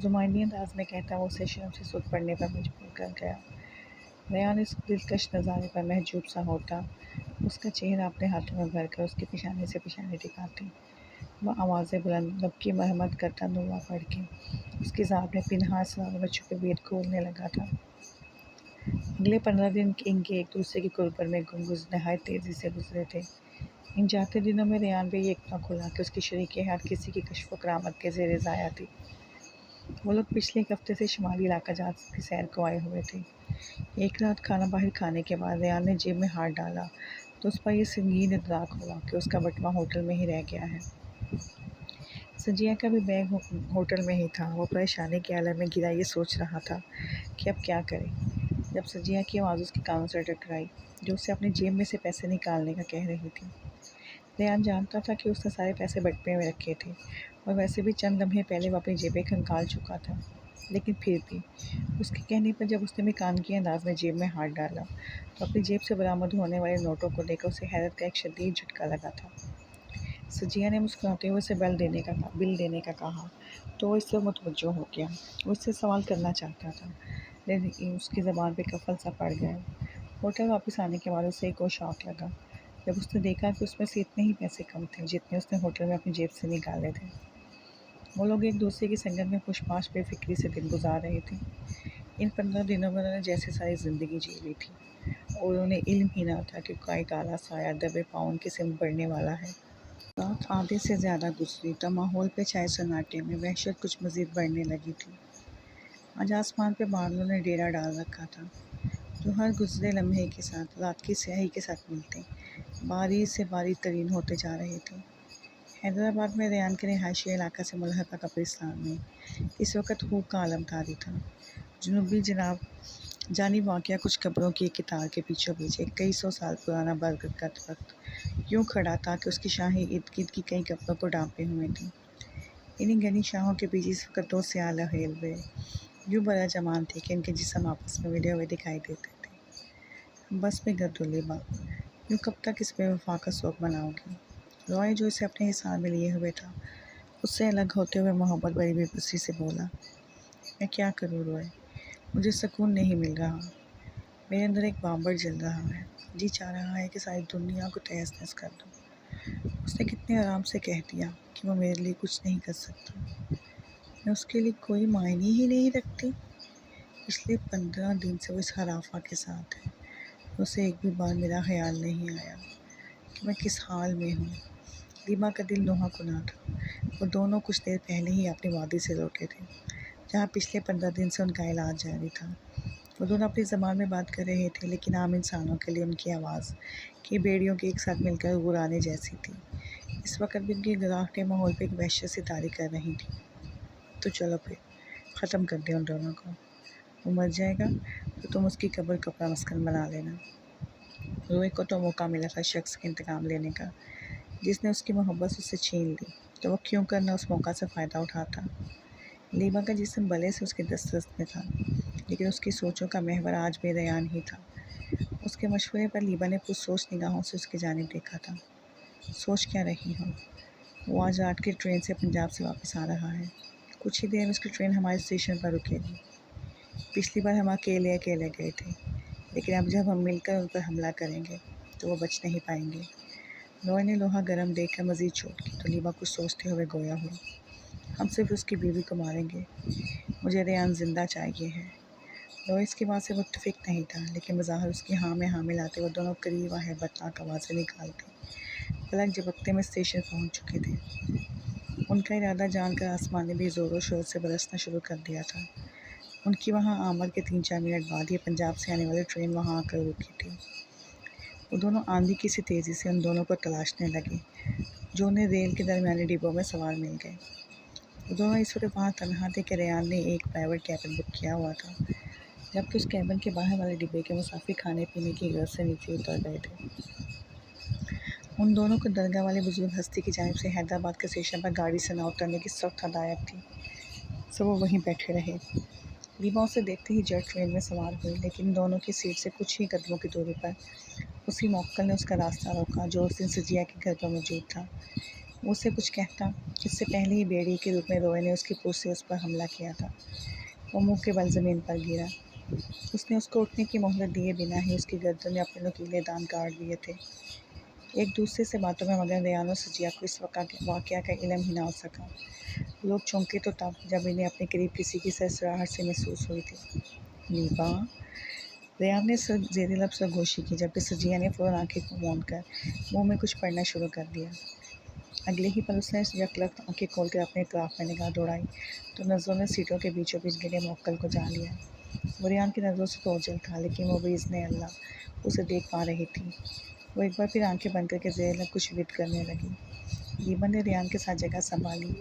ज़ुमाइनी अंदाज में कहता वो उसे शर्म से सुध पड़ने पर मजबूर कर गया। रेहान इस दिलकश नज़ारे पर महजूब सा होता, उसका चेहरा अपने हाथों में भरकर उसके पिशाने से पिशाने टिकाती। वह आवाज़ें बुलंद लब की मरहमत करता दुआ पढ़ के उसकी ज़ात में पिनहा सवालों में छुपे भेद खोलने लगा था। अगले 15 दिन इनके एक दूसरे की कुर्बत में गुमगुज़ नहायत तेज़ी से गुजरे थे। इन जाते दिनों में रेहान पे ये इतना खुला कि उसकी शरीक हयात किसी की कश्फ व करामत के ज़ेरे ज़ाया थी। वो लोग पिछले एक हफ्ते से शुमाली इलाका जात की सैर को आए हुए थे। एक रात खाना बाहर खाने के बाद रेहान ने जेब में हाथ डाला तो उस पर यह संगीन इदराक हुआ कि उसका बटवा होटल में ही रह गया है। सजिया का भी बैग होटल में ही था। वो परेशानी के आलम में गिरा ये सोच रहा था कि अब क्या करे, जब सजिया की आवाज़ उसके कानों से टकराई जो उसे अपनी जेब में से पैसे निकालने का कह रही थी। रेहान जानता था कि उसने सारे पैसे बटवे में रखे थे और वैसे भी चंद लम्हे पहले वो अपनी जेबें खंगाल चुका था, लेकिन फिर भी उसके कहने पर जब उसने भी कान के अंदाज में जेब में हाथ डाला तो अपनी जेब से बरामद होने वाले नोटों को देखकर उसे हैरत का एक शदीद झटका लगा था। सजिया ने मुस्कुराते हुए उसे बिल देने का कहा तो वो इससे मुतवज्जो हो गया। वो इससे सवाल करना चाहता था, लेकिन उसकी ज़बान पे कफल सा पड़ गया। होटल वापस आने के बाद उसे एक और शौक लगा जब उसने देखा कि उसमें से इतने ही पैसे कम थे जितने उसने होटल में अपनी जेब से निकाले थे। वो लोग एक दूसरे की संगत में खुशपाश बेफिक्री से दिन गुजार रहे थे। इन 15 दिनों में उन्होंने जैसे सारी ज़िंदगी जी ली थी और उन्हें इल्म ही ना था कि कोई काला साया दबे पाँव उनके सिम बढ़ने वाला है। रात आधे से ज़्यादा गुजरी तो माहौल पे छाए सन्नाटे में वहशत कुछ मज़ीद बढ़ने लगी थी। आज आसमान पे बादलों ने डेरा डाल रखा था जो हर गुजरे लम्हे के साथ रात की स्याही के साथ मिलते बारीक से बारीक तरीन होते जा रहे थे। हैदराबाद में रेहान के रिहायशी इलाका से मुल्हका कब्रिस्तान में इस वक्त खूब का आलम तारी था। जनूबी जानिब वाक़या कुछ कब्रों की एक कितार के पीछे पीछे कई 100 साल पुराना बरगद वक्त यूँ खड़ा था कि उसकी शाही इर्द गिर्द की कई कब्रों को ढांपे हुए थी। इन्हीं घनी शाहों के पीछे इस वक्त 2 सियाल हेल हुए, यूँ बड़ा जमान थे कि इनके जिस्म आपस में मिले हुए दिखाई देते थे। बस में गर्दुलेबा, यूँ कब तक इस बेवफा का शौक मनाओगी? रॉय जो इसे अपने हिसाब में लिए हुए था, उससे अलग होते हुए मोहब्बत बड़ी बेबसी से बोला, मैं क्या करूँ रॉय, मुझे सुकून नहीं मिल रहा। मेरे अंदर एक बांबर जल रहा है, जी चाह रहा है कि सारी दुनिया को तहस नहस कर दूँ। उसने कितने आराम से कह दिया कि वो मेरे लिए कुछ नहीं कर सकता। मैं उसके लिए कोई मायने ही नहीं रखती। पिछले 15 दिन से वो इस हराफा के साथ है। उसे एक भी बार मेरा ख्याल नहीं आया कि मैं किस हाल में हूँ। रीमा का दिल नोहा कुना था। वो दोनों कुछ देर पहले ही अपनी वादी से लौटे थे, जहाँ पिछले 15 दिन से उनका इलाज जारी था। वो दोनों अपनी ज़बान में बात कर रहे थे, लेकिन आम इंसानों के लिए उनकी आवाज़ की बेड़ियों के एक साथ मिलकर गुराने जैसी थी। इस वक्त भी उनकी गिरावटें माहौल पर एक वहशत सी तारी कर रही थी। तो चलो फिर ख़त्म कर दें उन दोनों को। वो मर जाएगा तो तुम उसकी कब्र कपड़ा मस्कन बना लेना। रोए को तो मौका मिला था शख्स के इंतकाम लेने का, जिसने उसकी मोहब्बत उससे छीन ली, तो वो क्यों करना उस मौका से फ़ायदा उठाता। लीबा का जिस्म भले से उसके दस्तरस में था, लेकिन उसकी सोचों का महवर आज भी रेयान ही था। उसके मशवरे पर लीबा ने पुरसोच निगाहों से उसकी जानिब देखा था। सोच क्या रही हो? वो आज रात की ट्रेन से पंजाब से वापस आ रहा है। कुछ ही देर में उसकी ट्रेन हमारे स्टेशन पर रुकेगी। पिछली बार हम अकेले अकेले गए थे, लेकिन अब जब हम मिलकर उन पर हमला करेंगे तो वो बच नहीं पाएंगे। रॉय ने लोहा गर्म देखकर मज़ीद चोट की तो लीबा कुछ सोचते हुए गोया हुई, हम सिर्फ उसकी बीवी को मारेंगे। मुझे रेयान ज़िंदा चाहिए है। रॉय इसकी बात से मुत्तफिक नहीं था, लेकिन बज़ाहिर उसकी हाँ में हाँ मिलाते वो दोनों करीब हैबतनाक आवाज़ें निकालते पलक झपकते में स्टेशन पहुंच चुके थे। उनका इरादा जानकर आसमान ने भी ज़ोरों शोर से बरसना शुरू कर दिया था। उनकी वहाँ आमद के 3-4 मिनट बाद ही पंजाब से आने वाली ट्रेन वहाँ आकर रुकी थी। वो दोनों आंधी की सी तेज़ी से उन दोनों को तलाशने लगे, जो उन्हें रेल के दरमियानी डिब्बों में सवार मिल गए। वो दोनों इस वक्त वहाँ तनहा थे कि रेयान ने एक प्राइवेट कैबिन बुक किया हुआ था, जबकि उस कैबिन के बाहर वाले डिब्बे के मुसाफिर खाने पीने की गर्ज से नीचे उतर गए थे। उन दोनों को दरगाह वाले बुजुर्ग हस्ती की जानिब से हैदराबाद के स्टेशन पर गाड़ी से ना उतरने की सख्त हदायत थी, सो वो वहीं बैठे रहे। लीबा उसे देखते ही जट ट्रेन में सवार हुई, लेकिन दोनों की सीट से कुछ ही कदमों की दूरी पर उसी मौक्कल ने उसका रास्ता रोका, जो उस दिन सजिया के घर पर मौजूद था। वो उससे कुछ कहता, इससे पहले ही बेड़ी के रूप में रॉय ने उसकी पूछ से उस पर हमला किया था। वो मुंह के बल ज़मीन पर गिरा। उसने उसको उठने की मोहलत दिए बिना ही उसकी गर्दन में अपने नुकीले दांत गाड़ दिए थे। एक दूसरे से बातों में मगन रेयान और सजिया को इस वाक़या का इल्म ही ना हो सका। लोग चौंके तो तब, जब इन्हें अपने करीब किसी की सरसराहट से महसूस हुई थी। लीबा, रेयान ने ज़ेरे लब सरगोशी की, जबकि सजिया ने फ़ौरन आंखें को मूंद कर मुँह में कुछ पढ़ना शुरू कर दिया। अगले ही पल उसने यकलख्त आंखें खोलकर अपने इतराफ़ में निगाह दौड़ाई, तो नज़रों ने सीटों के बीचों बीच गिरे मौक्कल को जान लिया। वो रेयान की नज़रों से तो ओझल था, लेकिन वो बिइज़्न अल्लाह उसे देख पा रही थी। वो एक बार फिर आंखें बंद करके ज़ेरे लब कुछ विद करने लगी। लीबा ने रेयान के साथ जगह संभाली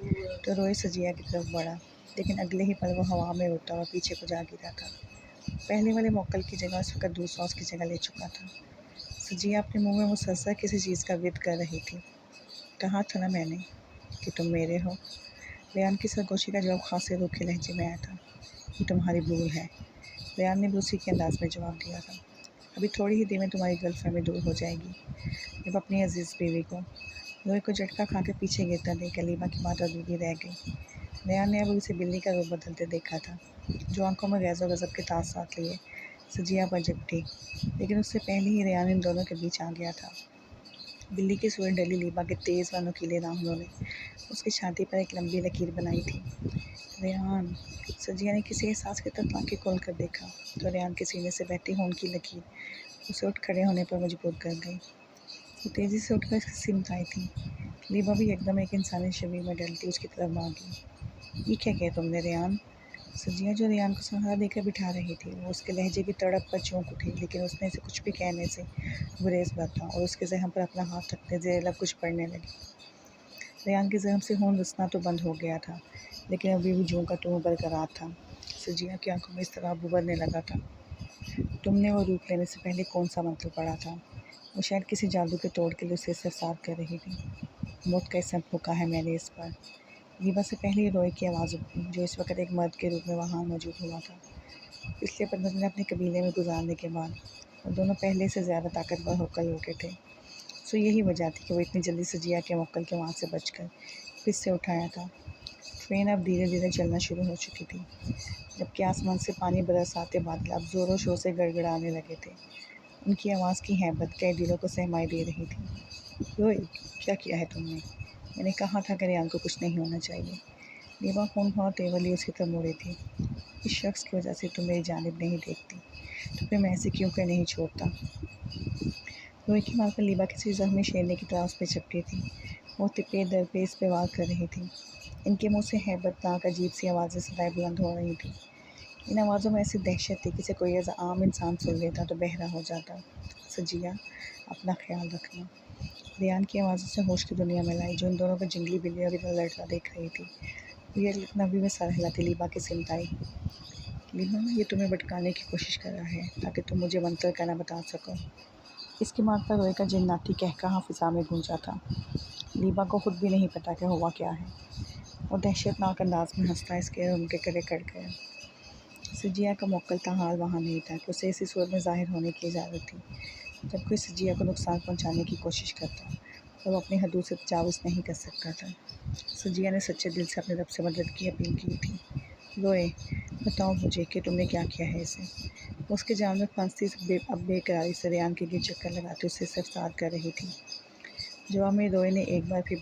तो रोए सजिया की तरफ बढ़ा, लेकिन अगले ही पल वो हवा में उड़ता हुआ पीछे को जा गिरा था। पहले वाले मौक्कल की जगह उस वक्त दूसरा उसकी जगह ले चुका था। सजिया अपने मुंह में मुसलसल किसी चीज़ का विद कर रही थी। कहा था ना मैंने कि तुम मेरे हो। रेयान की सरगोशी का जवाब खासे रूखे लहजे में आया था। ये तुम्हारी भूल है, रेयान ने भी उसी के अंदाज में जवाब दिया था। अभी थोड़ी ही देर में तुम्हारी गलतफहमी दूर हो जाएगी। जब अपनी अजीज़ बीवी को लोहे को झटका खा के पीछे गिरता देख लीबा की बात अधूरी रह गई। रेयान ने अब उसे बिल्ली का रूप बदलते देखा था, जो आंखों में गैज़ो गज़ब के तासुरात लिए सजिया पर झपटी, लेकिन उससे पहले ही रेयान इन दोनों के बीच आ गया था। बिल्ली की सूरत डली लीबा के तेज़ व नुकीले दांतों ने उसकी छाती पर एक लंबी लकीर बनाई थी। रेयान, सजिया ने किसी एहसास के तहत आंखें खोल कर देखा, तो रेयान के सीने से बहती खून की लकीर उसे उठ खड़े होने पर मजबूर कर गई। वो तेज़ी से उठकर इसकी सिमत आई थी। लीबा भी एकदम एक इंसानी शरीर में डलती उसकी तरफ भागी। ये क्या किया तुमने रेयान? सजिया, जो रेयान को सहारा देकर बिठा रही थी, वो उसके लहजे की तड़प पर चौंक उठी, लेकिन उसने इसे कुछ भी कहने से गुरेज बरता और उसके ज़हन पर अपना हाथ रखते ज़ेरे लब कुछ पढ़ने लगी। रेयान के ज़हन से खून रिसना तो बंद हो गया था, लेकिन अभी भी जूं का त्यों बरकरार था। सजिया की आंखों में इस तरह उभरने लगा था। तुमने वो रूप लेने से पहले कौन सा मंत्र पढ़ा था? वो शायद किसी जादू के तोड़ के लिए उसे सरसार कर रही थी। मौत का इसम फूका है मैंने इस पर। लीबा से पहले ही रोए की आवाज़ उठी, जो इस वक्त एक मर्द के रूप में वहाँ मौजूद हुआ था। पिछले 15 दिन अपने कबीले में गुजारने के बाद वो दोनों पहले से ज़्यादा ताकतवर होकर हो गए थे। सो यही वजह थी कि वो इतनी जल्दी सजिया के मुक्कल के वहाँ से बचकर फिर से उठाया था। ट्रेन अब धीरे धीरे चलना शुरू हो चुकी थी, जबकि आसमान से पानी बरसाते बादल अब ज़ोरों शोर से गड़गड़ाने लगे थे। उनकी आवाज़ की हैबत कई दिलों को सहमाई दे रही थी। रोए, क्या किया है तुमने? मैंने कहा था कि रेयान को कुछ नहीं होना चाहिए। लीबा खून तेवर लिए उसकी तरफ मुड़ी थी। इस शख्स की वजह से तुम मेरी जानिब नहीं देखती, तो फिर मैं ऐसे क्यों कर नहीं छोड़ता? रोए की मार पर लीबा किसी जख्मी शेरनी की तरह उस पर चपटी थी। वो तिपे दर पे इस पे वार कर रही थी। इनके मुंह से हैबतनाक अजीब सी आवाज़ें सदाएं बुलंद हो रही थी। इन आवाज़ों में ऐसी दहशत थी कि इसे कोई ऐसा आम इंसान सुन लेता तो बहरा हो जाता। सजिया, अपना ख्याल रखना। रेयान की आवाज़ से होश की दुनिया में लाई, जो इन दोनों को जंगली बिल्लियों की तरह लड़ता देख रही थी। ये लखनवी में सर हिलाती लीबा की सिमत आई। लीबा, ये तुम्हें भटकाने की कोशिश कर रहा है ताकि तुम मुझे मंत्र का ना बता सको। इसकी मार पर रोए का जिन्नाती कहकहा फिजा में गूंजा था। लीबा को खुद भी नहीं पता कि हुआ क्या है। वो दहशतनाक अंदाज में हंसता इसके उनके गले कट गया। सजिया का मोक्कलता हाल वहाँ नहीं था कि उसे ऐसी सूरत में ज़ाहिर होने की इजाज़त थी। जब कोई सजिया को नुकसान पहुँचाने की कोशिश करता तो वो अपनी हदूद से तजावुज़ नहीं कर सकता था। सजिया ने सच्चे दिल से अपने रब से मदद की अपील की थी। रोए, बताओ मुझे कि तुमने क्या किया है इसे? उसके जान में फंसती अब बेकरारी से रेयान के लिए चक्कर लगाते उसे सरफरार कर रही थी। जवाब में रोए ने एक बार फिर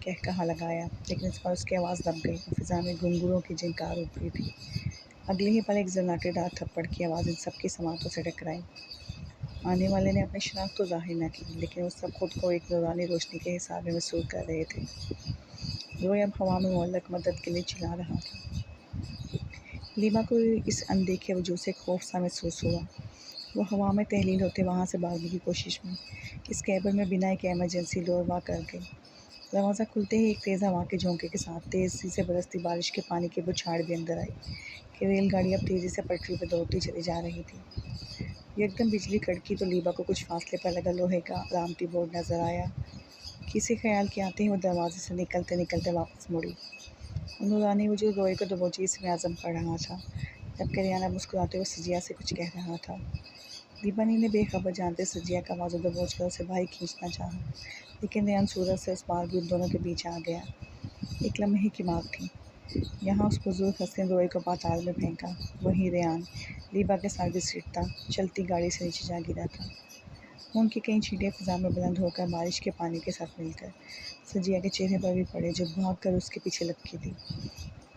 कहकहा लगाया, लेकिन इस बार उसकी आवाज़ दब गई और फिजा में घुंघरूओं की झिंकार उठ गई थी। अगले ही पल एक जनाकेदार थप्पड़ की आवाज़ इन सबकी समातों से टकराई। आने वाले ने अपनी शनाख्त तो जाहिर न की, लेकिन वो सब खुद को एक नूरानी रोशनी के हिसाब में महसूस कर रहे थे। रोए अब हवा में मुअल्लक मदद के लिए चिल्ला रहा था। लीबा को इस अनदेखे वजूद से खौफ सा महसूस हुआ। वो हवा में तहलील होते वहाँ से भागने की कोशिश में इस कैबर में बिना एक एमरजेंसी डोर वाक कर गई। दरवाज़ा खुलते ही एक तेज़ हवा के झोंके के साथ तेज़ी से बरसती बारिश के पानी की बौछार भी अंदर आई कि रेलगाड़ी अब तेज़ी से पटरी पर दौड़ती चली जा रही थी। एकदम बिजली कड़की तो लीबा को कुछ फासले पर लगा लोहे का अलामती बोर्ड नज़र आया। किसी ख्याल के आते ही वो दरवाजे से निकलते निकलते वापस मुड़ी। नूरानी वजूद रोए को दबोचे इसमें आज़म पड़ रहा था, जबकि रेयान मुस्कुराते हुए सजिया से कुछ कह रहा था। दीवानी ने बेखबर जानते सजिया का आवाज़ दबोच कर उसे बाहर खींचना चाहा, लेकिन रेयान सूरत से उस पार भी उन दोनों के बीच आ गया। एक लम्हे की बात थी। यहाँ उस बुजुर्ग हंस ने रोए को पाताल में फेंका। वहीं रेयान लीबा के साथ घसीटता चलती गाड़ी से नीचे जा गिरा था। खून की कई छींटें फिजा में बुलंद होकर बारिश के पानी के साथ मिलकर सजिया के चेहरे पर भी पड़े, जो भाग कर उसके पीछे लपकी थी।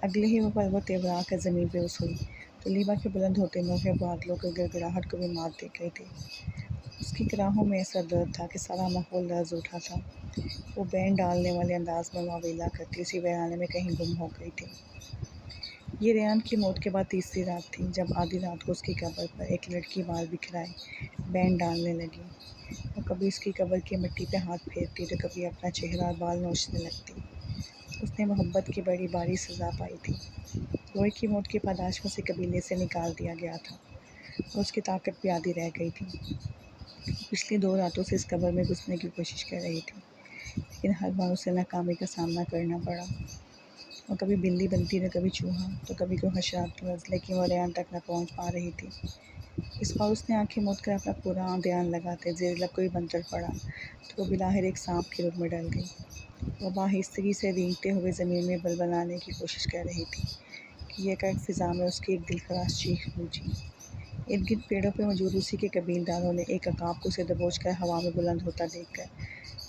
अगले ही वो पल वो तेवरा कर ज़मीन पर उस हुई तो लीबा के बुलंद होते नोहे बादलों के गड़गड़ाहट को भी मात दे गई थी। उसकी कराहों में ऐसा दर्द था कि सारा माहौल लर्ज़ उठा था। वो बैंड डालने वाले अंदाज में वावेला करती उसी वीराने में कहीं गुम हो गई थी। ये रेयान की मौत के बाद तीसरी रात थी जब आधी रात को उसकी कब्र पर एक लड़की बाल बिखराए बैंड डालने लगी। वो कभी उसकी कब्र की मिट्टी पे हाथ फेरती तो कभी अपना चेहरा और बाल नोचने लगती। उसने मोहब्बत की बड़ी बारी सज़ा पाई थी। रोए की मौत की पादाश उसे कबीले से निकाल दिया गया था और उसकी ताकत भी आधी रह गई थी। पिछली 2 रातों से इस कब्र में घुसने की कोशिश कर रही थी, लेकिन हर बार उसे नाकामी का सामना करना पड़ा। और कभी बिल्ली बनती तो कभी चूहा, तो कभी कोई हशरात बस, लेकिन वो रेयान तक न पहुंच पा रही थी। इस बार उसने आंखें मूंद कर अपना पूरा ध्यान लगाते जेर लब कोई बंतर पड़ा तो वो बिलाहिर एक सांप के रूप में डल गई। वो बाहिस्तगी से रेंगते हुए ज़मीन में बलबलाने की कोशिश कर रही थी कि यह कर फिजा में उसकी एक दिलखराश चीख गूंजी। इर्द गिर्द पेड़ों पर मौजूद उसी के कबीलदारों ने एक अकाब को उसे दबोच कर हवा में बुलंद होता देखकर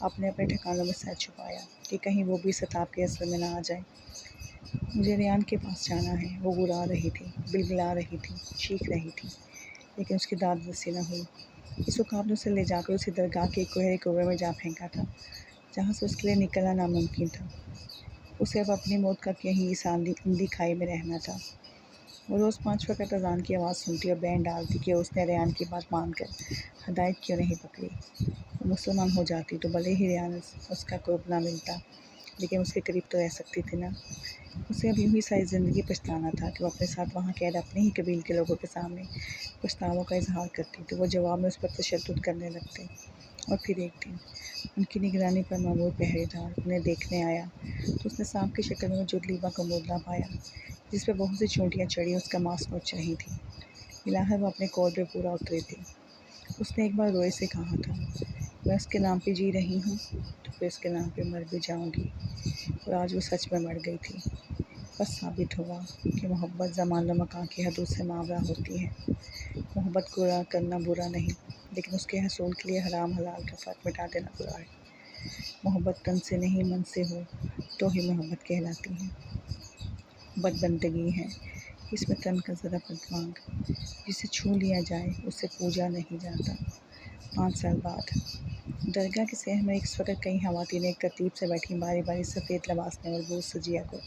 अपने अपने ठिकानों में सर छुपाया कि कहीं वो भी सताब के असर में ना आ जाए। मुझे रेयान के पास जाना है, वो गुर्रा रही थी, बिलबिला रही थी, चीख रही थी, लेकिन उसकी दाद रसी न हुई। इस उकाब ने उसे ले जाकर उसी दरगाह के कोहरे कुएं में जा फेंका था, जहाँ से उसके लिए निकलना नामुमकिन था। उसे अब अपनी मौत का यहीं इस अंधी खाई में रहना था। वो रोज़ 5 वक्त अज़ान की आवाज़ सुनती और बैंड डालती कि उसने रेयान की बात मानकर हदायत क्यों नहीं पकड़ी। वो मुसलमान हो जाती तो भले ही रेयान उसका कुर्ब ना मिलता, लेकिन उसके करीब तो रह सकती थी ना। उसे अब यूं ही सारी ज़िंदगी पछताना था कि वो अपने साथ वहाँ कैद अपने ही कबील के लोगों के सामने पछतावों का इजहार करती तो वो जवाब में उस पर तशद्दुद करने लगते और फिर एक दिन उनकी निगरानी पर मामूर पहरेदार उन्हें देखने आया तो उसने सांप की शक्ल में जुड़लीबा को मुर्दा पाया, जिस पर बहुत सी चोटियाँ चढ़ी उसका मांस नोच रही थी। इलाहा वो अपने कॉल पे पूरा उतरी थी। उसने एक बार रोए से कहा था, मैं उसके नाम पे जी रही हूँ तो फिर उसके नाम पे मर भी जाऊँगी। और आज वो सच में मर गई थी। बस साबित हुआ कि मोहब्बत ज़मान व मकान की हदूद से मावरा होती है। मोहब्बत को करना बुरा नहीं, लेकिन उसके हसूल के लिए हराम हलाल का फ़र्क मिटा देना बुरा है। मोहब्बत तन से नहीं मन से हो तो ही मोहब्बत कहलाती है। बदबंदगी है इसमें तन का ज़रा बदमांग, जिसे छू लिया जाए उससे पूजा नहीं जाता। 5 साल बाद दरगाह के सहन में इस वक्त कई ख़वातीन एक तरतीब से बैठी बारी बारी सफ़ेद लिबास में मलबूस सजिया को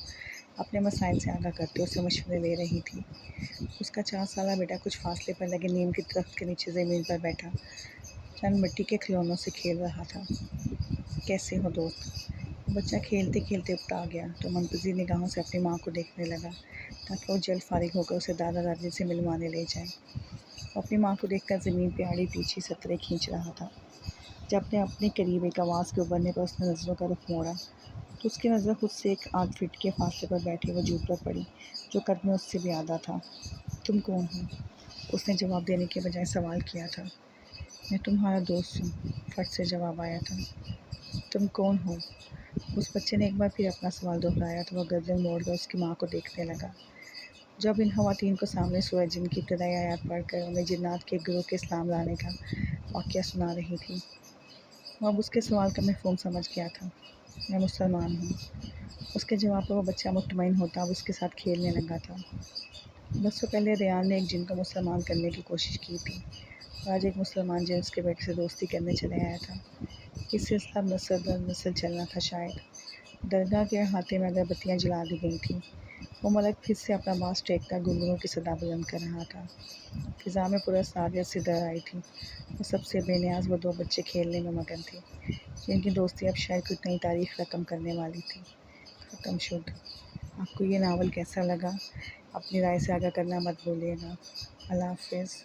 अपने मसाइल से आगाह करते उससे मशवरे ले रही थी। उसका 4 साला बेटा कुछ फासले पर लगे नीम के दरख्त के नीचे ज़मीन पर बैठा चंद मिट्टी के खिलौनों से खेल रहा था। कैसे हो दोस्त? बच्चा खेलते खेलते उपता गया तो मुंतज़िर निगाहों से अपनी माँ को देखने लगा ताकि वो जल्द फारिग होकर उसे दादा दादी से मिलवाने ले जाए। वो अपनी माँ को देखकर ज़मीन पे आड़ी पीछे सतरे खींच रहा था। जब अपने करीब एक आवाज़ के उभरने पर उसने नज़रों का रुख मोड़ा तो उसकी नज़र खुद से 8 फीट के फासले पर बैठे वजूद पर पड़ी, जो कद में उससे भी आधा था। तुम कौन हो? उसने जवाब देने के बजाय सवाल किया था। मैं तुम्हारा दोस्त हूँ, फट से जवाब आया था। तुम कौन हो? उस बच्चे ने एक बार फिर अपना सवाल दोहराया तो वह गर्दन मोड़कर उसकी माँ को देखने लगा। जब इन ख़वातीन को सामने सूरह जिन की इब्तिदाई आयत पढ़कर उन्हें जिन्नात के गिरोह के इस्लाम लाने का वाक़या सुना रही थी, वो अब उसके सवाल का मफ़हूम समझ गया था। मैं मुसलमान हूँ। उसके जवाब पर वो बच्चा मुतमईन होता अब उसके साथ खेलने लगा था। बरसों पहले रेयान ने एक जिन को मुसलमान करने की कोशिश की थी और आज एक मुसलमान जिन उसके बेटे से दोस्ती करने चले आया था। ये सिलसिला नस्ल दर नस्ल चलना था। शायद दरगाह के अहाते में अगरबत्तियाँ जला दी गई थीं। वो मलक फिर से अपना बाँस टेकता गुंगरों की सदा बुलंद कर रहा था। फ़िज़ा में पुरस्कारियत सी दर आई थी और सबसे बेनियाज वो 2 बच्चे खेलने में मगन थे, जिनकी दोस्ती अब शायद कुछ नई तारीख़ रकम करने वाली थी। ख़त्म शुद्ध। आपको ये नावल कैसा लगा? अपनी राय से आगाह करना मत भूलिएगा। अल्लाह हाफ़िज़।